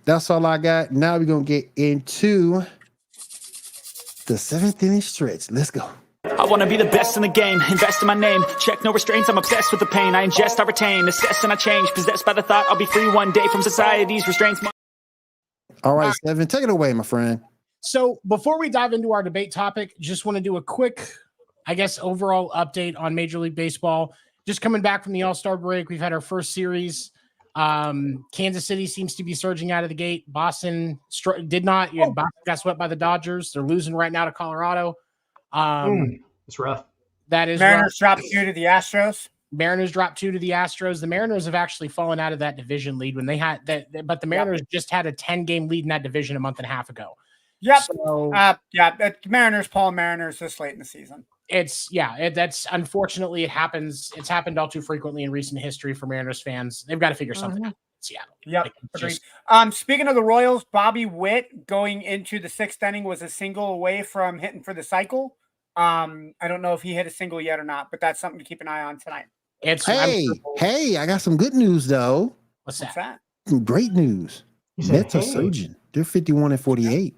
That's all I got. Now we're going to get into the 7th inning stretch. Let's go. I want to be the best in the game, invest in my name, check no restraints, I'm obsessed with the pain, I ingest, I retain, assess and I change, possessed by the thought I'll be free one day from society's restraints. All right, Seven, take it away, my friend. So before we dive into our debate topic, just want to do a quick, I guess, overall update on Major League Baseball. Just coming back from the All-Star break, we've had our first series. Kansas City seems to be surging out of the gate. Boston did not. Boston got swept by the Dodgers. They're losing right now to Colorado. It's rough. That is Mariners rough. dropped 2 to the Astros. Mariners dropped 2 to the Astros. The Mariners have actually fallen out of that division lead when they had that, but the Mariners just had a 10-game lead in that division a month and a half ago. Yep. So, Mariners, Paul Mariners this late in the season. That's unfortunately it happens. It's happened all too frequently in recent history for Mariners fans. They've got to figure something out in Seattle. Yep. Agreed. Speaking of the Royals, Bobby Witt going into the 6th inning was a single away from hitting for the cycle. I don't know if he hit a single yet or not, but that's something to keep an eye on tonight. Hey, I got some good news though. What's that? Some great news. Mets are surging. They're 51-48.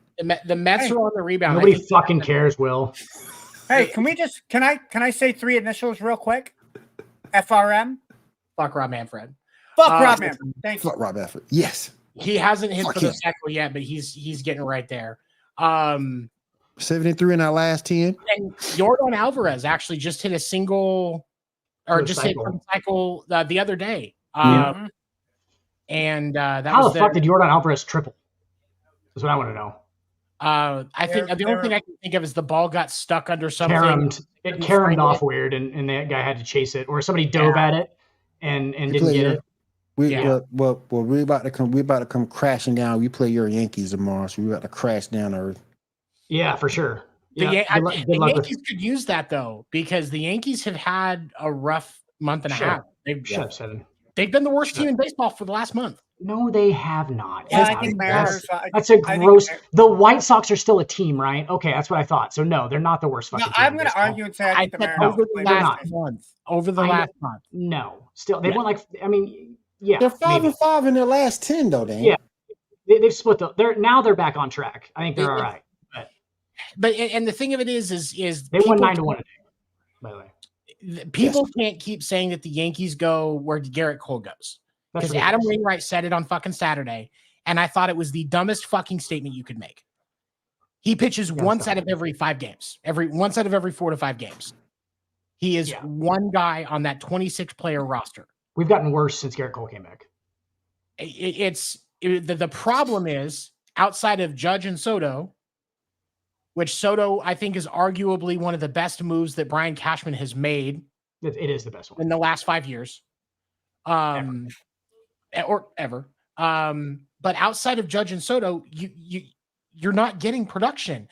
The Mets are on the rebound. Nobody fucking cares, Will. Hey, can I say 3 initials real quick? FRM. Fuck Rob Manfred. Fuck Rob Manfred. Thank you. Fuck Rob Manfred. Yes. He hasn't hit for the cycle yet, but he's getting right there. 73 in our last 10. And Yordan Alvarez actually just hit a single, or just hit from cycle the other day. And that how was the fuck did Yordan Alvarez triple? That's what I want to know. I think the only thing I can think of is the ball got stuck under something. It caromed off weird, and that guy had to chase it, or somebody dove at it and didn't get it. We're about to come crashing down. We play your Yankees tomorrow, so we're about to crash down Earth. Yeah, for sure. The Yankees could use that though, because the Yankees have had a rough month and a half. They've been the worst team in baseball for the last month. No, they have not. Yeah, I think Mariners. That's a gross. The White Sox are still a team, right? Okay, that's what I thought. So no, they're not the worst fucking team. I'm going to argue and say I think the Mariners over the last month. No, still they won they're 5-5 in their last 10 though, Dan. Yeah, they've split they're back on track. I think they're all right. But the thing of it is they won 9-1 today. By the way, people can't keep saying that the Yankees go where Garrett Cole goes, because Adam Wainwright said it on fucking Saturday, and I thought it was the dumbest fucking statement you could make. He pitches once out of every 5 games, once out of every 4 to 5 games. He is one guy on that 26-player roster. We've gotten worse since Garrett Cole came back. The problem is, outside of Judge and Soto, which Soto, I think, is arguably one of the best moves that Brian Cashman has made. It is the best one in the last 5 years. Ever. But outside of Judge and Soto, you're not getting production.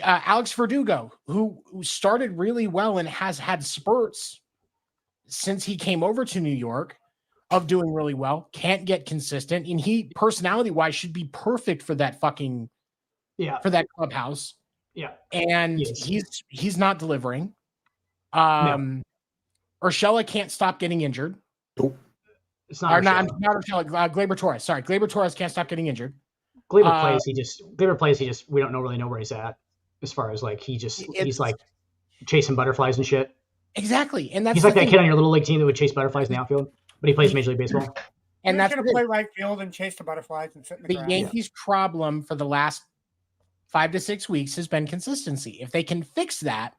Alex Verdugo, who started really well and has had spurts since he came over to New York of doing really well, can't get consistent, and he personality-wise should be perfect for that fucking for that clubhouse. Yeah. And he's not delivering. Urshela can't stop getting injured. Nope. It's not Urshela. Not Urshela. Gleyber Torres. Sorry, Gleyber Torres can't stop getting injured. Gleyber plays. He just we don't really know where he's at as far as he's like chasing butterflies and shit. Exactly, and that's he's like that kid on your little league team that would chase butterflies in the outfield, but he plays Major League Baseball. And that's going to play right field and chase the butterflies and sit in the ground. Yankees' problem for the last 5 to 6 weeks has been consistency. If they can fix that,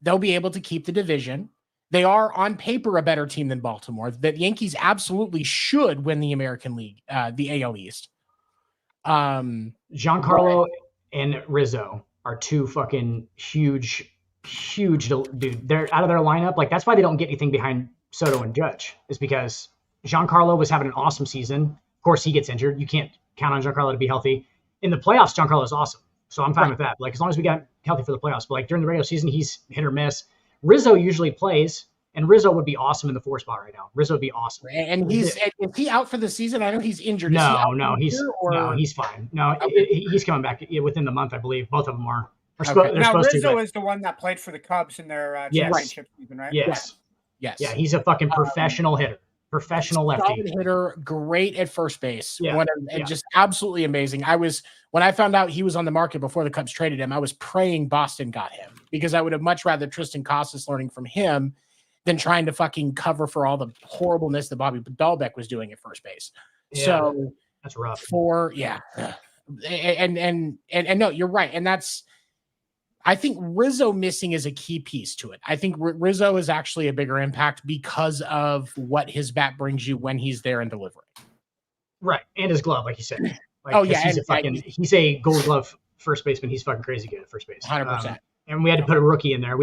they'll be able to keep the division. They are on paper a better team than Baltimore. The Yankees absolutely should win the American League, the AL East. Giancarlo and Rizzo are 2 fucking huge dude. They're out of their lineup. Like, that's why they don't get anything behind Soto and Judge, is because Giancarlo was having an awesome season. Of course, he gets injured. You can't count on Giancarlo to be healthy. In the playoffs, Giancarlo is awesome. So I'm fine with that. Like, as long as we got healthy for the playoffs. But during the regular season, he's hit or miss. Rizzo usually plays, and Rizzo would be awesome in the 4 spot right now. Rizzo would be awesome. And is he out for the season? I know he's injured. He's fine. No, he's coming back within the month, I believe. Both of them are. Now, Rizzo is the one that played for the Cubs in their championship season, right? Yes. Yeah, he's a fucking professional hitter. Professional lefty. Solid hitter, great at first base. Yeah. Just absolutely amazing. When I found out he was on the market before the Cubs traded him, I was praying Boston got him because I would have much rather Tristan Casas learning from him than trying to fucking cover for all the horribleness that Bobby Dahlbeck was doing at first base. Yeah, so that's rough. And no, you're right. And I think Rizzo missing is a key piece to it. I think Rizzo is actually a bigger impact because of what his bat brings you when he's there and delivering. Right. And his glove, like you said. He's a Gold Glove first baseman. He's fucking crazy good at first base. 100%. And we had to put a rookie in there.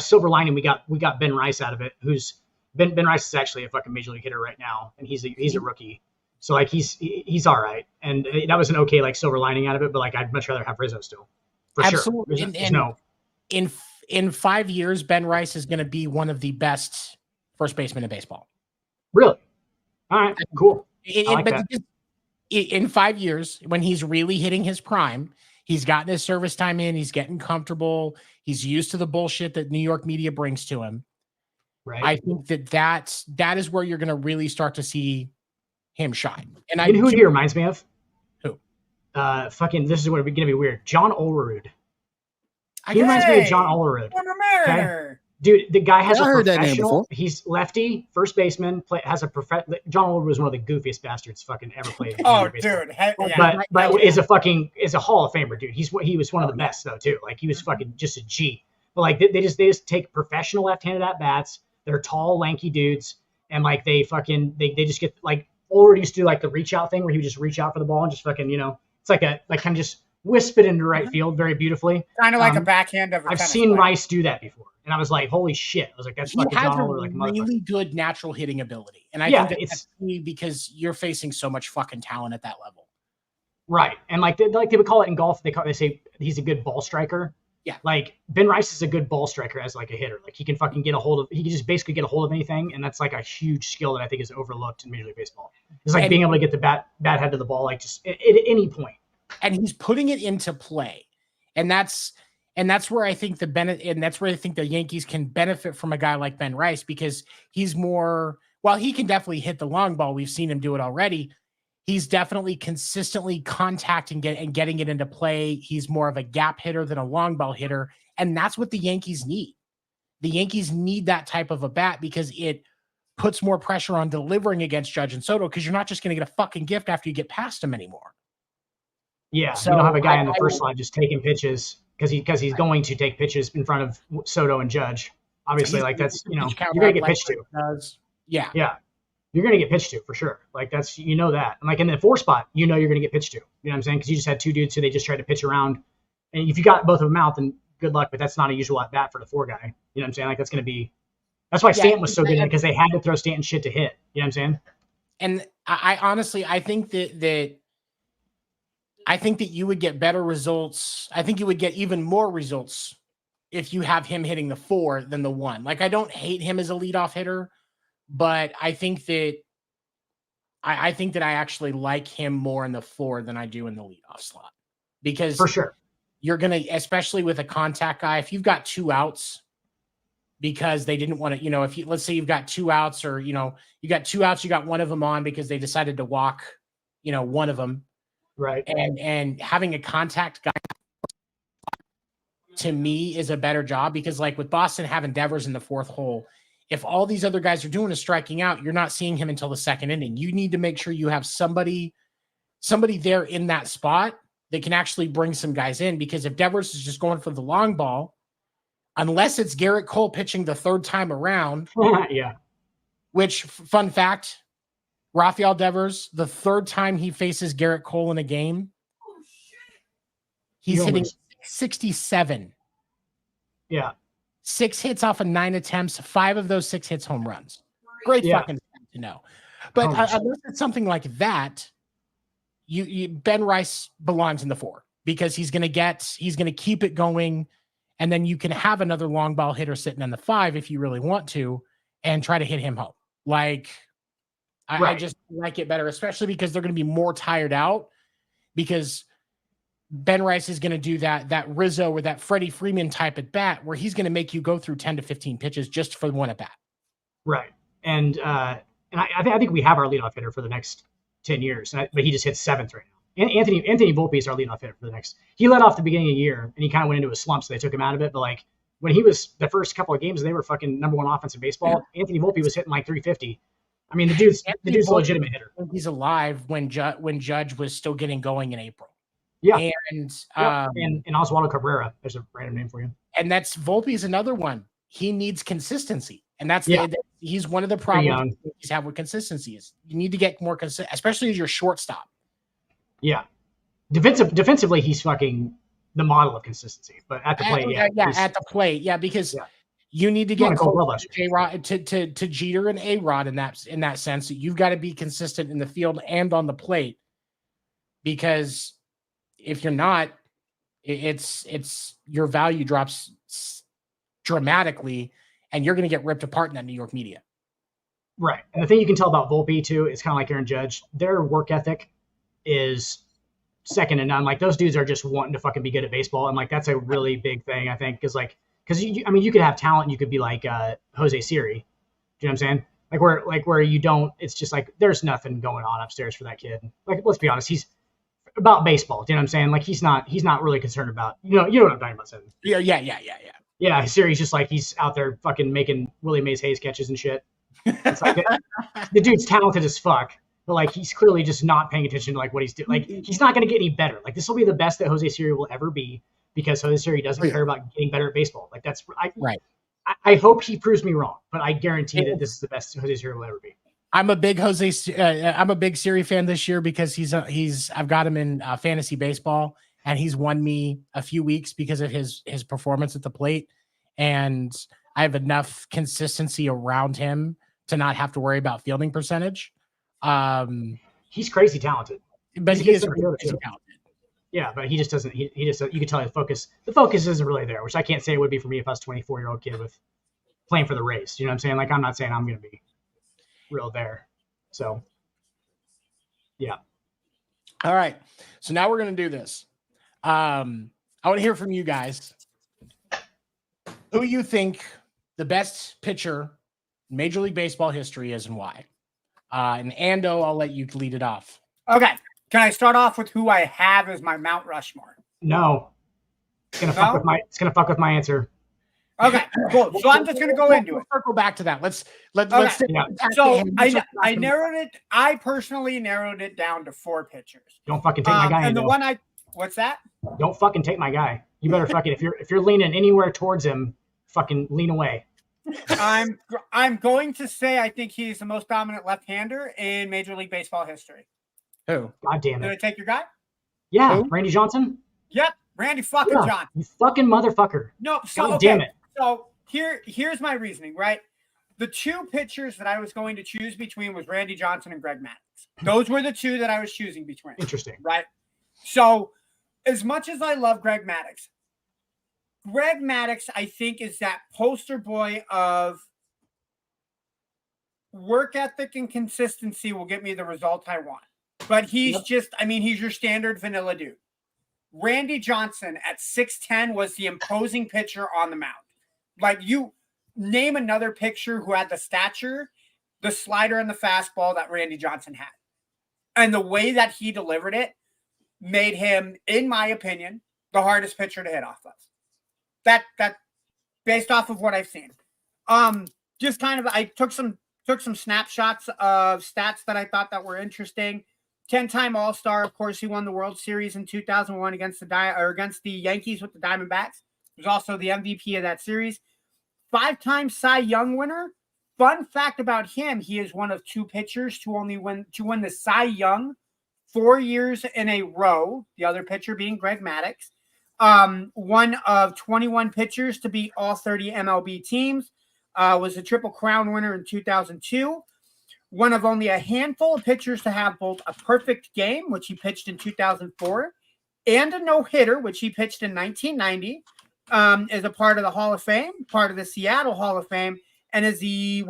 Silver lining, we got Ben Rice out of it, who's Ben Rice is actually a fucking major league hitter right now, and he's a rookie. So like he's all right. And that was an okay like silver lining out of it, but like I'd much rather have Rizzo still. For Absolutely. sure. In 5 years, Ben Rice is going to be one of the best first basemen in baseball. Really? All right, cool. In 5 years, when he's really hitting his prime, he's gotten his service time in, he's getting comfortable, he's used to the bullshit that New York media brings to him. Right. I think that is where you're going to really start to see him shine. And you know who he reminds me of? Who? This is going to be weird. John Olerud. He reminds me of John Olerud. Okay? Dude, the guy has a professional. He's lefty, first baseman. John Olerud was one of the goofiest bastards fucking ever played. Dude, but is a Hall of Famer, dude. He was one of the best though too. Like he was fucking just a G. But like they just take professional left-handed at bats. They're tall, lanky dudes, and like they just get like Olerud used to do like the reach out thing where he would just reach out for the ball and just fucking it's like kind of just wisp it into right field very beautifully. Kind of like a backhand of a I've seen Rice do that before. And I was like, holy shit. I was like, that's fucking John Olerud. He has a really good natural hitting ability. And I think that's key because you're facing so much fucking talent at that level. Right. And like they would call it in golf, they say he's a good ball striker. Yeah. Like Ben Rice is a good ball striker as like a hitter. Like he can fucking he can just basically get a hold of anything. And that's like a huge skill that I think is overlooked in Major League Baseball. It's like being able to get the bat head to the ball, like just at any point. And he's putting it into play. And that's where I think the Yankees can benefit from a guy like Ben Rice because he's more, while he can definitely hit the long ball, we've seen him do it already. He's definitely consistently contacting and getting it into play. He's more of a gap hitter than a long ball hitter. And that's what the Yankees need. The Yankees need that type of a bat because it puts more pressure on delivering against Judge and Soto because you're not just going to get a fucking gift after you get past him anymore. Yeah, so you don't have a guy in the first slot just taking pitches because he's going to take pitches in front of Soto and Judge. Obviously, like that's you're gonna get pitched to. Yeah, you're gonna get pitched to for sure. Like that's that. And like in the 4 spot, you're gonna get pitched to. You know what I'm saying? Because you just had 2 dudes who they just tried to pitch around, and if you got both of them out, then good luck. But that's not a usual at bat for the 4 guy. You know what I'm saying? Like that's why Stanton was so good because they had to throw Stanton shit to hit. You know what I'm saying? And I honestly think that you would get better results. I think you would get even more results if you have him hitting the 4 than the 1. Like, I don't hate him as a leadoff hitter, but I think that I actually like him more in the 4 than I do in the leadoff slot. Because for sure, you're going to, especially with a contact guy, if you've got 2 outs because they didn't want to, let's say you've got 2 outs or, you got 2 outs, you got one of them on because they decided to walk, one of them. Right. And having a contact guy to me is a better job because like with Boston having Devers in the 4th hole, if all these other guys are doing is striking out, you're not seeing him until the 2nd inning. You need to make sure you have somebody there in that spot that can actually bring some guys in because if Devers is just going for the long ball, unless it's Garrett Cole pitching the 3rd time around, yeah. Which fun fact, Rafael Devers, the 3rd time he faces Garrett Cole in a game, he's hitting 67. Yeah. 6 hits off of 9 attempts, 5 of those 6 hits home runs. Great fucking to know. But unless it's something like that, Ben Rice belongs in the 4 because he's going to keep it going. And then you can have another long ball hitter sitting in the 5 if you really want to and try to hit him home. Like, I just like it better, especially because they're going to be more tired out because Ben Rice is going to do that Rizzo or that Freddie Freeman type at bat where he's going to make you go through 10 to 15 pitches just for one at bat. Right. And and I think we have our leadoff hitter for the next 10 years, but he just hits 7th right now. And Anthony Volpe is our leadoff hitter for the next. He led off the beginning of the year, and he kind of went into a slump, so they took him out of it. But like when he was the first couple of games, they were fucking number 1 offense in baseball. Anthony Volpe was hitting like 350. I mean, the dude's a legitimate hitter. He's alive when Judge was still getting going in April. Yeah, and Oswaldo Cabrera. There's a random name for you. And that's Volpe's another one. He needs consistency, and that's he's one of the problems he's had with consistency. Is you need to get more consistent, especially as your shortstop. Yeah, defensively, he's fucking the model of consistency, but at the plate, at the plate, because you need to get to Jeter and A-Rod in that sense. You've got to be consistent in the field and on the plate, because if you're not, it's your value drops dramatically, and you're going to get ripped apart in that New York media. Right. And the thing you can tell about Volpe too, it's kind of like Aaron Judge. Their work ethic is second to none. Like those dudes are just wanting to fucking be good at baseball, and like that's a really big thing, I think, because you could have talent, and you could be like Jose Siri. Do you know what I'm saying? Like where you don't. It's just like there's nothing going on upstairs for that kid. Like let's be honest, he's about baseball. Do you know what I'm saying? Like he's not really concerned about you know what I'm talking about. Seven. Yeah, Siri's just like he's out there fucking making Willie Mays Hayes catches and shit. It's like the dude's talented as fuck, but like he's clearly just not paying attention to like what he's doing. Like he's not going to get any better. Like this will be the best that Jose Siri will ever be, because Jose Siri doesn't care about getting better at baseball. Like that's right. I hope he proves me wrong, but I guarantee that this is the best Jose Siri will ever be. I'm a big I'm a big Siri fan this year because I've got him in fantasy baseball, and he's won me a few weeks because of his performance at the plate, and I have enough consistency around him to not have to worry about fielding percentage. He's crazy talented, but he is crazy talented. Yeah, but he just doesn't. He just you can tell the focus isn't really there, which I can't say it would be for me if I was a 24-year-old kid with playing for the race. You know what I'm saying? Like I'm not saying I'm going to be real there. So, yeah. All right. So now we're going to do this. I want to hear from you guys. Who you think the best pitcher in Major League Baseball history is, and why? And Ando, I'll let you lead it off. Okay. Can I start off with who I have as my Mount Rushmore? No. It's gonna fuck with my answer. Okay, cool. So I'm just gonna go into it. Circle back to that. Let's. So I narrowed it. I personally narrowed it down to 4 pitchers. Don't fucking take my guy. And what's that? Don't fucking take my guy. You better fucking if you're leaning anywhere towards him, fucking lean away. I'm going to say I think he's the most dominant left-hander in Major League Baseball history. Who? God damn it. Did I take your guy? Yeah, Who? Randy Johnson. Yep, Randy fucking Johnson. You fucking motherfucker. No, so God damn it. So here's my reasoning, right? The 2 pitchers that I was going to choose between was Randy Johnson and Greg Maddux. Those were the 2 that I was choosing between. Interesting. Right? So as much as I love Greg Maddux, I think, is that poster boy of work ethic and consistency will get me the result I want. But he's he's your standard vanilla dude. Randy Johnson at 6'10" was the imposing pitcher on the mound. Like, you name another pitcher who had the stature, the slider, and the fastball that Randy Johnson had. And the way that he delivered it made him, in my opinion, the hardest pitcher to hit off of. That based off of what I've seen. Just kind of, I took some snapshots of stats that I thought that were interesting. 10-time All-Star. Of course, he won the World Series in 2001 against the Yankees with the Diamondbacks. He was also the MVP of that series. 5-time Cy Young winner. Fun fact about him, he is one of 2 pitchers to win the Cy Young 4 years in a row. The other pitcher being Greg Maddux. One of 21 pitchers to beat all 30 MLB teams. Was a Triple Crown winner in 2002. One of only a handful of pitchers to have both a perfect game, which he pitched in 2004, and a no-hitter, which he pitched in 1990, is a part of the Hall of Fame, part of the Seattle Hall of Fame, and is the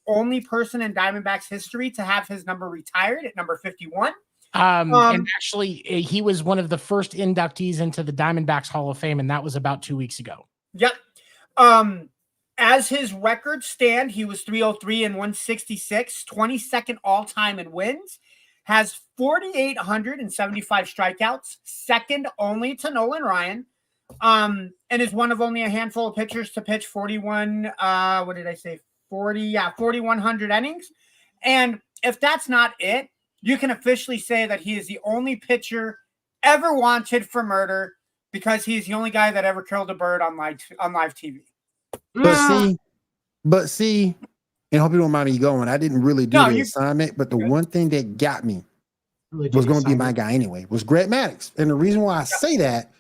only person in Diamondbacks history to have his number retired at number 51. And actually, he was one of the first inductees into the Diamondbacks Hall of Fame, and that was about 2 weeks ago. Yep. as his records stand, he was 303 and 166, 22nd all-time in wins, has 4,875 strikeouts, second only to Nolan Ryan, and is one of only a handful of pitchers to pitch 4,100 innings. And if that's not it, you can officially say that he is the only pitcher ever wanted for murder because he's the only guy that ever killed a bird on live TV. But see, and I hope you don't mind me going. I didn't really do the assignment, but the one thing that got me was going to be my guy anyway, was Greg Maddux. And the reason why I say that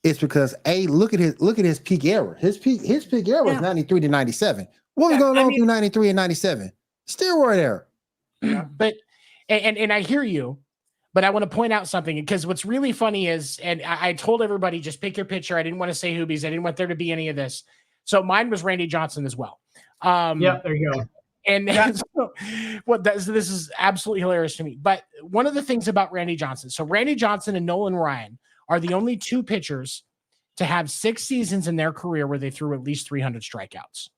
is because look at his peak era. His peak era was 93 to 97. What was going on through 93 and 97? Steroid era. But and I hear you, but I want to point out something, because what's really funny is, and I told everybody, just pick your pitcher. I didn't want to say Hoobies. I didn't want there to be any of this. So mine was Randy Johnson as well. Yeah, there you go. And so, this is absolutely hilarious to me. But one of the things about Randy Johnson, so Randy Johnson and Nolan Ryan are the only two pitchers to have 6 seasons in their career where they threw at least 300 strikeouts.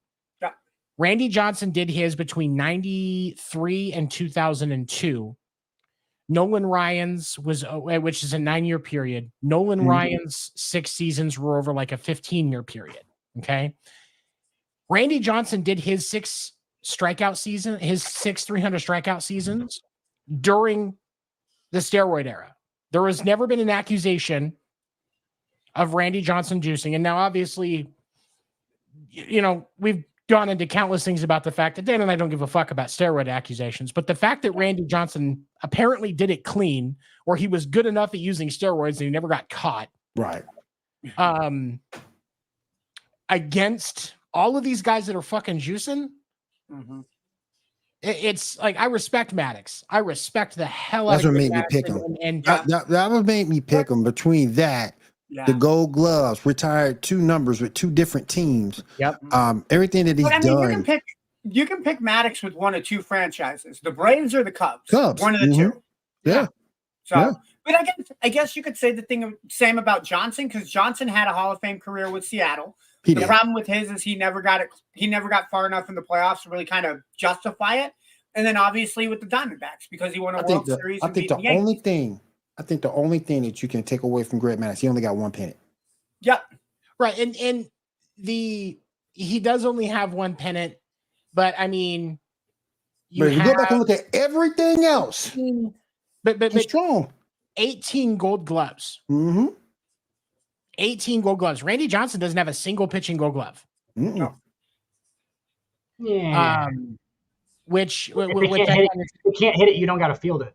Yeah. Randy Johnson did his between 93 and 2002. Nolan Ryan's was, which is a 9-year period. Nolan Ryan's 6 seasons were over like a 15-year period. Okay. Randy Johnson did his 6 strikeout season, his 6 300 strikeout seasons during the steroid era. There has never been an accusation of Randy Johnson juicing. And now, obviously, we've gone into countless things about the fact that Dan and I don't give a fuck about steroid accusations, but the fact that Randy Johnson apparently did it clean, or he was good enough at using steroids and he never got caught. Right. Against all of these guys that are fucking juicing. It's like, I respect Maddux. I respect the hell out of him. That's what made me pick him. And that would make me pick him between that, the Gold Gloves, retired 2 numbers with 2 different teams. Yep. Everything that he's done. You can pick Maddux with one of 2 franchises, the Braves or the Cubs. One of the 2. Yeah. So, but I guess you could say the same about Johnson, because Johnson had a Hall of Fame career with Seattle. The problem with his is he never got far enough in the playoffs to really kind of justify it. And then obviously with the Diamondbacks, because he won a World Series. I think the only thing that you can take away from Greg Maddux, he only got 1 pennant. Yep. Right. And he does only have 1 pennant, but I mean, you go back and look at everything else. But he's strong. 18 Gold Gloves. 18 Gold Gloves. Randy Johnson doesn't have a single pitching Gold Glove. No. Yeah. Which if you can't hit it, you don't got to field it.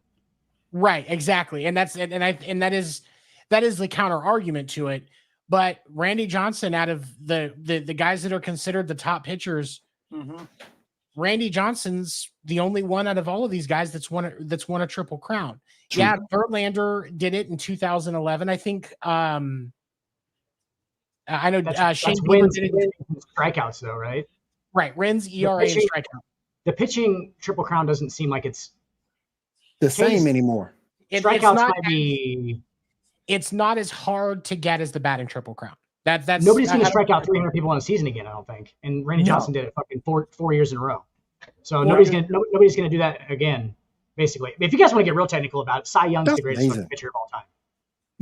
Right. Exactly. And that is the counter argument to it. But Randy Johnson, out of the guys that are considered the top pitchers, Randy Johnson's the only one out of all of these guys that's won a Triple Crown. True. Yeah, Verlander did it in 2011. I think. I know Shane Bieber did it in strikeouts, though, right? Right, Ren's ERA and strikeout. The pitching Triple Crown doesn't seem like it's the same anymore. Strikeouts might be. It's not as hard to get as the batting Triple Crown. That's nobody's going to strike out 300 people in a season again, I don't think. And Randy Johnson did it fucking four years in a row. So nobody's going to do that again. Basically, if you guys want to get real technical about it, Cy Young's the greatest pitcher of all time.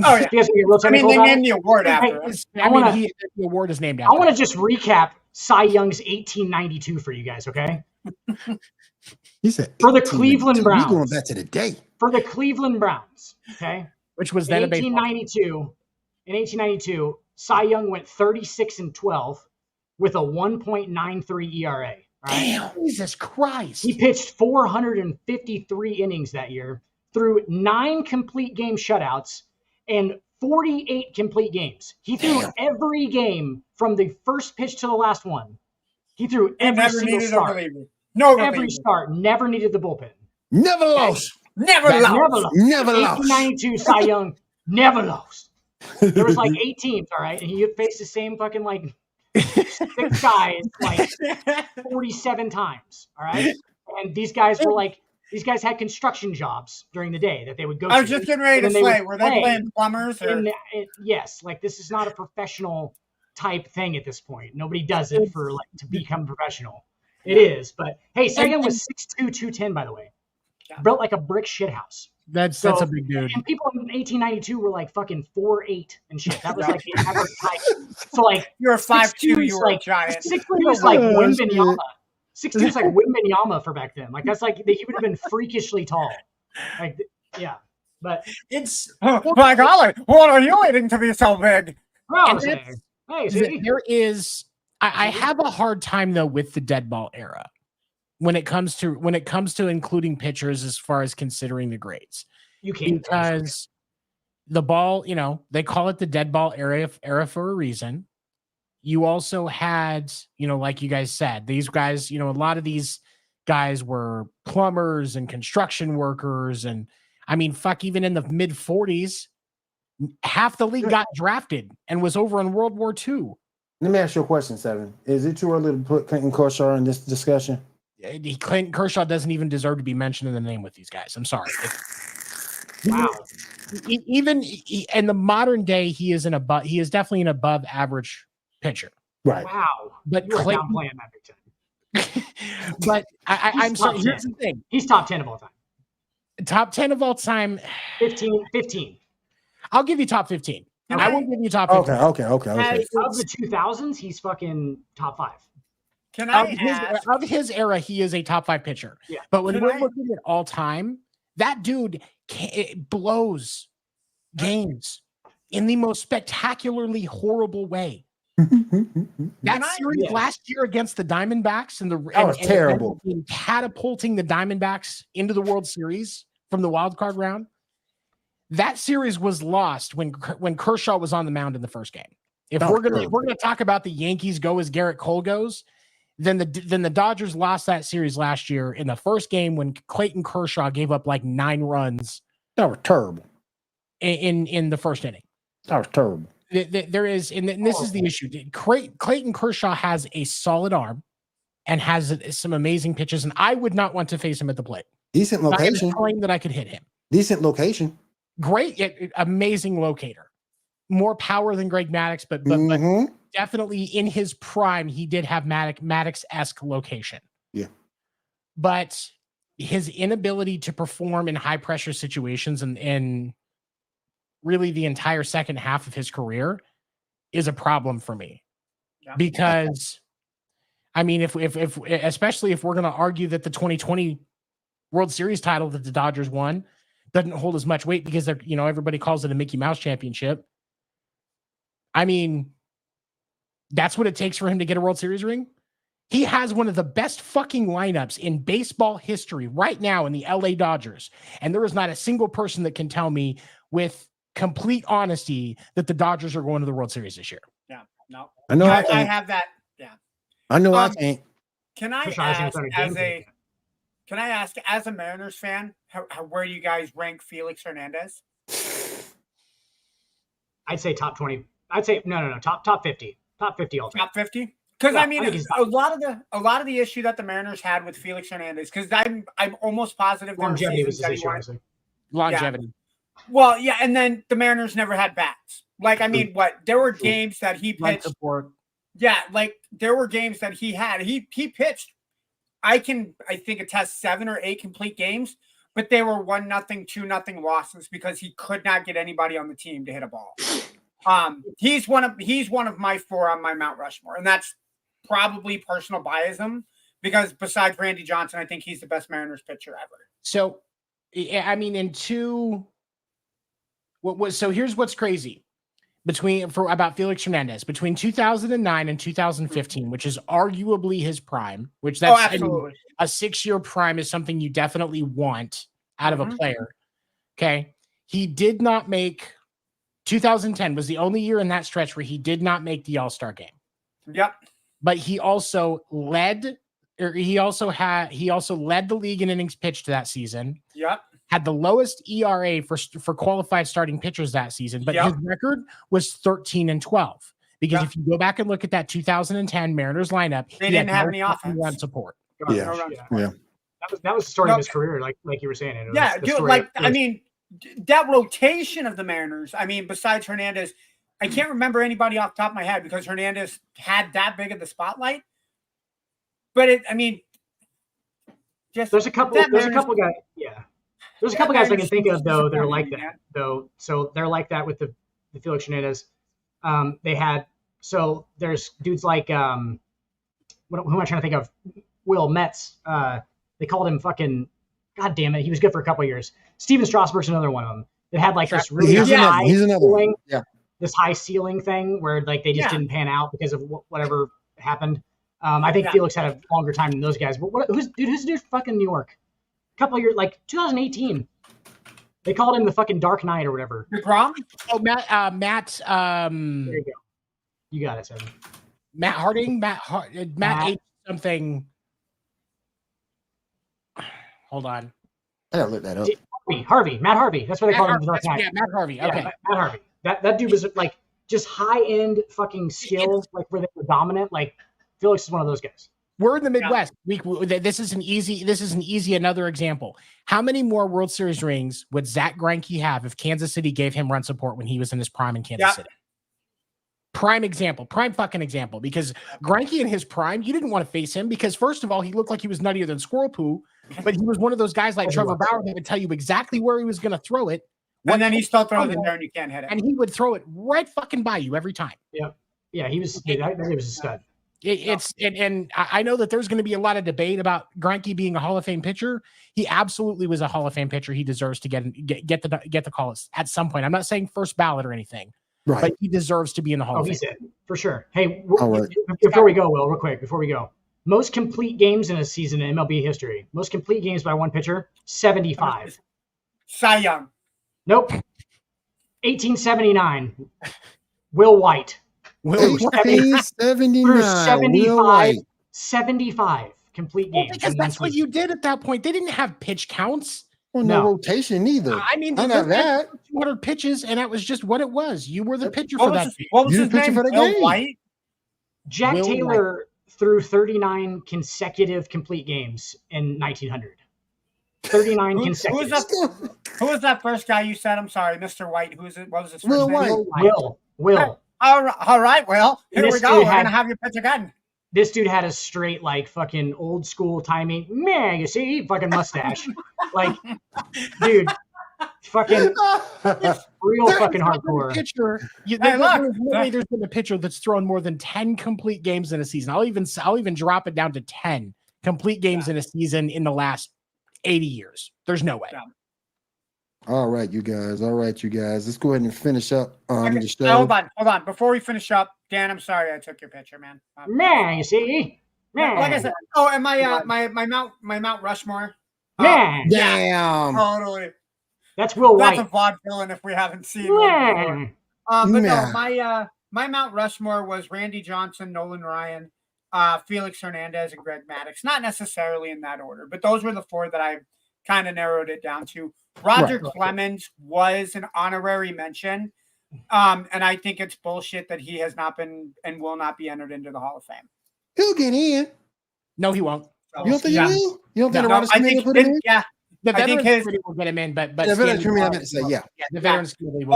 Oh yeah, they named the award after. The award is named after. I want to just recap Cy Young's 1892 for you guys, okay? He said for the Cleveland Browns. We're going back to the day. For the Cleveland Browns, okay? Which was then 1892. In 1892, Cy Young went 36-12 with a 1.93 ERA. Right? Damn, Jesus Christ! He pitched 453 innings that year, threw 9 complete game shutouts and 48 complete games. He threw every game from the first pitch to the last one. He threw every single start. Every start. Never needed the bullpen. Never lost. Never lost. 1892 Cy Young never lost. There was like 8 teams, all right, and he faced the same fucking 6 guys 47 times, all right. And these guys had construction jobs during the day that they would go to. I was just getting ready to say, were they playing plumbers? Yes, this is not a professional type thing at this point. Nobody does it for like to become professional. It is, but hey, Sagan was 6'2", 210, by the way. Built like a brick shithouse. That's a big dude. And people in 1892 were like fucking 4'8" and shit. That was like the average height. So like you're a 5'2", you were like, a giant. 6'2" was like Wembanyama. 6'2" is like Wembanyama for back then. Like that's like he would have been freakishly tall. Like yeah, but it's my golly, what are you eating to be so big? There is. I have a hard time though with the dead ball era when it comes to including pitchers as far as considering the grades. You can't, because the ball, they call it the dead ball era for a reason. You also had, like you guys said, these guys, a lot of these guys were plumbers and construction workers. And I mean, fuck, even in the mid 40s, half the league got drafted and was over in World War II. Let me ask you a question, Seven. Is it too early to put Clayton Kershaw in this discussion? Clayton Kershaw doesn't even deserve to be mentioned in the name with these guys. I'm sorry. Wow. Even in the modern day, he is definitely an above average pitcher. Right. Wow. But you Clayton, downplaying that big time. But I'm sorry. Here's the thing. He's top 10 of all time. Top 10 of all time. 15. I'll give you top 15. Okay. I won't give you top 15. Okay. Of the 2000s, he's fucking top 5. Can I ask? Of his era, he is a top 5 pitcher. Yeah. But when we're looking at all time, that dude blows games in the most spectacularly horrible way. That series last year against the Diamondbacks that was terrible. And catapulting the Diamondbacks into the World Series from the wild card round. That series was lost when Kershaw was on the mound in the first game. If we're gonna talk about the Yankees go as Garrett Cole goes, then the Dodgers lost that series last year in the first game when Clayton Kershaw gave up like 9 runs. That was terrible. In the first inning. That was terrible. There is, and this is the issue. Clayton Kershaw has a solid arm and has some amazing pitches, and I would not want to face him at the plate. Decent location. I claim that I could hit him. Decent location. Great, amazing locator. More power than Greg Maddux, but definitely in his prime, he did have Maddux-esque location. Yeah. But his inability to perform in high pressure situations and really the entire second half of his career is a problem for me. Yeah. Because I mean, if especially if we're going to argue that the 2020 World Series title that the Dodgers won doesn't hold as much weight because everybody calls it a Mickey Mouse championship. I mean, that's what it takes for him to get a World Series ring. He has one of the best fucking lineups in baseball history right now in the LA Dodgers. And there is not a single person that can tell me with complete honesty that the Dodgers are going to the World Series this year. Yeah, no. I know. I have that. Yeah. I know I can't. Can I ask as a Mariners fan, where do you guys rank Felix Hernandez? I'd say top 20. I'd say no, top 50. Top 50 all time. Top 50? Because I mean, a lot of the issue that the Mariners had with Felix Hernandez, because I'm almost positive longevity was the issue. Longevity. Yeah. Well, yeah, and then the Mariners never had bats. Like, I mean, there were games that he pitched. Yeah, like there were games that he had. He pitched. I think attest 7 or 8 complete games, but they were 1-0, 2-0 losses because he could not get anybody on the team to hit a ball. He's one of my 4 on my Mount Rushmore, and that's probably personal biasm because besides Randy Johnson, I think he's the best Mariners pitcher ever. So, I mean, so here's what's crazy about Felix Hernandez between 2009 and 2015, which is arguably his prime, which that's absolutely. A 6-year prime is something you definitely want out of a player. Okay. He did not make 2010 was the only year in that stretch where he did not make the All-Star game. Yep. But he also led the league in innings pitched that season. Yep. Had the lowest ERA for qualified starting pitchers that season, but his record was 13-12. Because if you go back and look at that 2010 Mariners lineup, they didn't have any offense run support. Yeah. That was the story of his career, like you were saying. I mean, that rotation of the Mariners. I mean, besides Hernandez, I can't remember anybody off the top of my head because Hernandez had that big of the spotlight. But there's a couple guys. Yeah, there's a couple guys I can think of though. They're like that though. So they're like that with the Felix Hernandez. There's dudes like who am I trying to think of? Will Metz. They called him fucking. God damn it, he was good for a couple of years. Steven Strasburg's another one of them. That had like this really he's another one. Yeah. This high ceiling thing where like they just didn't pan out because of whatever happened. I think Felix had a longer time than those guys. But who's the dude fucking New York? A couple of years, like 2018. They called him the fucking Dark Knight or whatever. DeGrom? Oh, Matt. There you go. You got it, Seven. Matt Harding. Matt H something. Hold on. I gotta look that up. Harvey. Matt Harvey. That's what they call him. The Dark Knight. Yeah, Matt Harvey. Okay. Yeah, Matt Harvey. That dude was like just high end fucking skill, like where they were dominant. Like Felix is one of those guys. We're in the Midwest. This is an easy another example. How many more World Series rings would Zach Greinke have if Kansas City gave him run support when he was in his prime in Kansas City? Prime fucking example. Because Greinke in his prime, you didn't want to face him because first of all, he looked like he was nuttier than squirrel poo, but he was one of those guys like Trevor Bauer that would tell you exactly where he was going to throw it. And then he still throws it there and you can't hit it. And he would throw it right fucking by you every time. Yeah, he was a stud. I know that there's going to be a lot of debate about Greinke being a Hall of Fame pitcher. He absolutely was a Hall of Fame pitcher. He deserves to get the call at some point. I'm not saying first ballot or anything, but he deserves to be in the Hall of Fame. He's in for sure. Hey, before we go, Will, real quick, before we go, most complete games in a season in MLB history. Most complete games by one pitcher, 75. Cy Young. Nope. 1879. Will White. 1879. 75 complete games. Because that's what you did at that point. They didn't have pitch counts. Well, no rotation either. I mean, I know that 200 pitches, and that was just what it was. You were the pitcher for that. What was his name? Will White. Jack Taylor threw 39 consecutive complete games in 1900. 39 consecutive. Who was that first guy you said? I'm sorry, Mr. White. Who is it? What was his first Will name? White. Will. All right. Well, here we go. We're gonna have your pitch again. This dude had a straight, like, fucking old school timing, man, you see, fucking mustache. Like, dude, fucking real fucking hardcore. There's been a pitcher that's thrown more than 10 complete games in a season. I'll even drop it down to 10 complete games in a season in the last 80 years. There's no way. Yeah. All right, you guys. Let's go ahead and finish up the show. Hold on. Before we finish up, Dan, I'm sorry I took your picture, man. Man, you see? Man. Like I said, and my Mount Rushmore. Man. Damn. Totally. That's Will White. That's a vaudevillain if we haven't seen it. No, my Mount Rushmore was Randy Johnson, Nolan Ryan, Felix Hernandez, and Greg Maddux. Not necessarily in that order, but those were the four that I kind of narrowed it down to. Roger Clemens was an honorary mention, and I think it's bullshit that he has not been and will not be entered into the Hall of Fame. He'll get in. No, he won't. You don't think he will? You don't think the Veterans Committee will put him in? Yeah. The Veterans Committee will get him in, but the Veterans Committee, the Veterans Committee will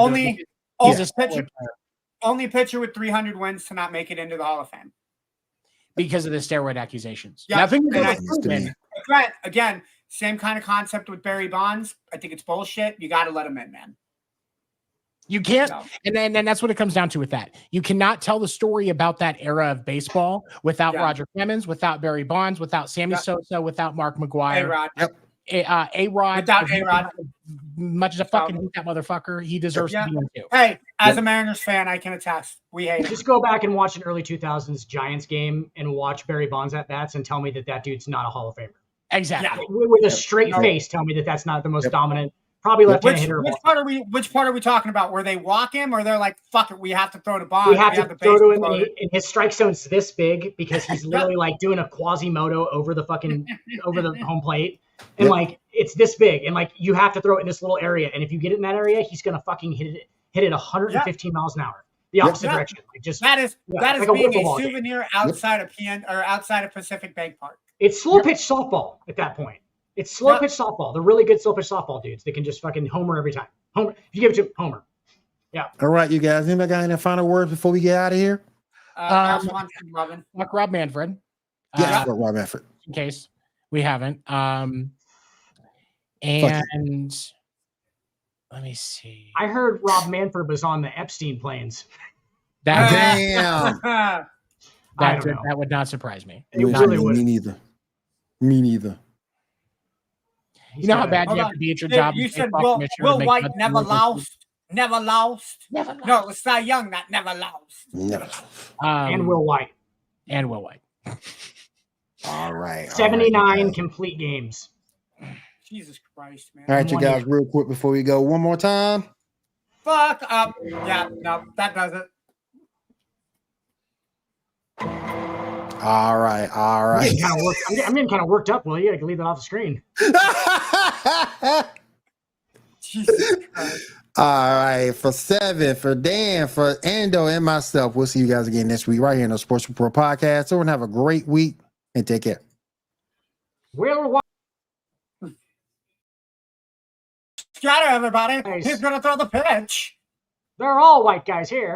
only pitcher with 300 wins to not make it into the Hall of Fame because of the steroid accusations. Yeah, now, again, same kind of concept with Barry Bonds. I think it's bullshit. You got to let him in, man. You can't, and that's what it comes down to with that. You cannot tell the story about that era of baseball without Roger Clemens, without Barry Bonds, without Sammy Sosa, without Mark McGwire. A-Rod. Without A-Rod. Much as I fucking hate that motherfucker, he deserves to be in too. Hey, as a Mariners fan, I can attest. We hate him. Just go back and watch an early 2000s Giants game and watch Barry Bonds at bats and tell me that dude's not a Hall of Famer. Exactly. With a straight face, tell me that's not the most dominant. Probably left-handed hitter. Which part are we talking about? Where they walk him, or they're like, "Fuck it, we have to throw to Bonds. We have to throw to him." And his strike zone's this big because he's literally like doing a Quasimodo over the home plate, and like it's this big, and like you have to throw it in this little area. And if you get it in that area, he's gonna fucking hit it 115 miles an hour, the opposite direction. Like just that is like being a souvenir outside of Pacific Bank Park. It's slow pitch softball at that point. It's slow pitch softball. They're really good slow pitch softball dudes. They can just fucking homer every time. Homer. If you give it to Homer. Yeah. All right, you guys. Anybody got any final words before we get out of here? Last one from Robin. Like Rob Manfred. Yes, Rob Manfred. In case we haven't. And let me see. I heard Rob Manfred was on the Epstein planes. Damn. That would not surprise me. It really would. Me neither. Me neither. You know how bad you have to be at your job? You as said baseball Will commissioner to make White money never work with you? lost. Never lost. No, it was Cy Young that never lost. Never lost. And Will White. And Will White. All right. 79 complete games. Jesus Christ, man. All right, you guys, real quick before we go, one more time. Fuck up. Yeah, no, that does it. All right. I'm getting kind of worked up, Will you? I can leave that off the screen. Jesus Christ. All right, for 7, for Dan, for Ando, and myself, we'll see you guys again next week right here on the Sports Report Podcast. So, have a great week and take care. Will White. Scatter, everybody. He's going to throw the pitch. They're all white guys here.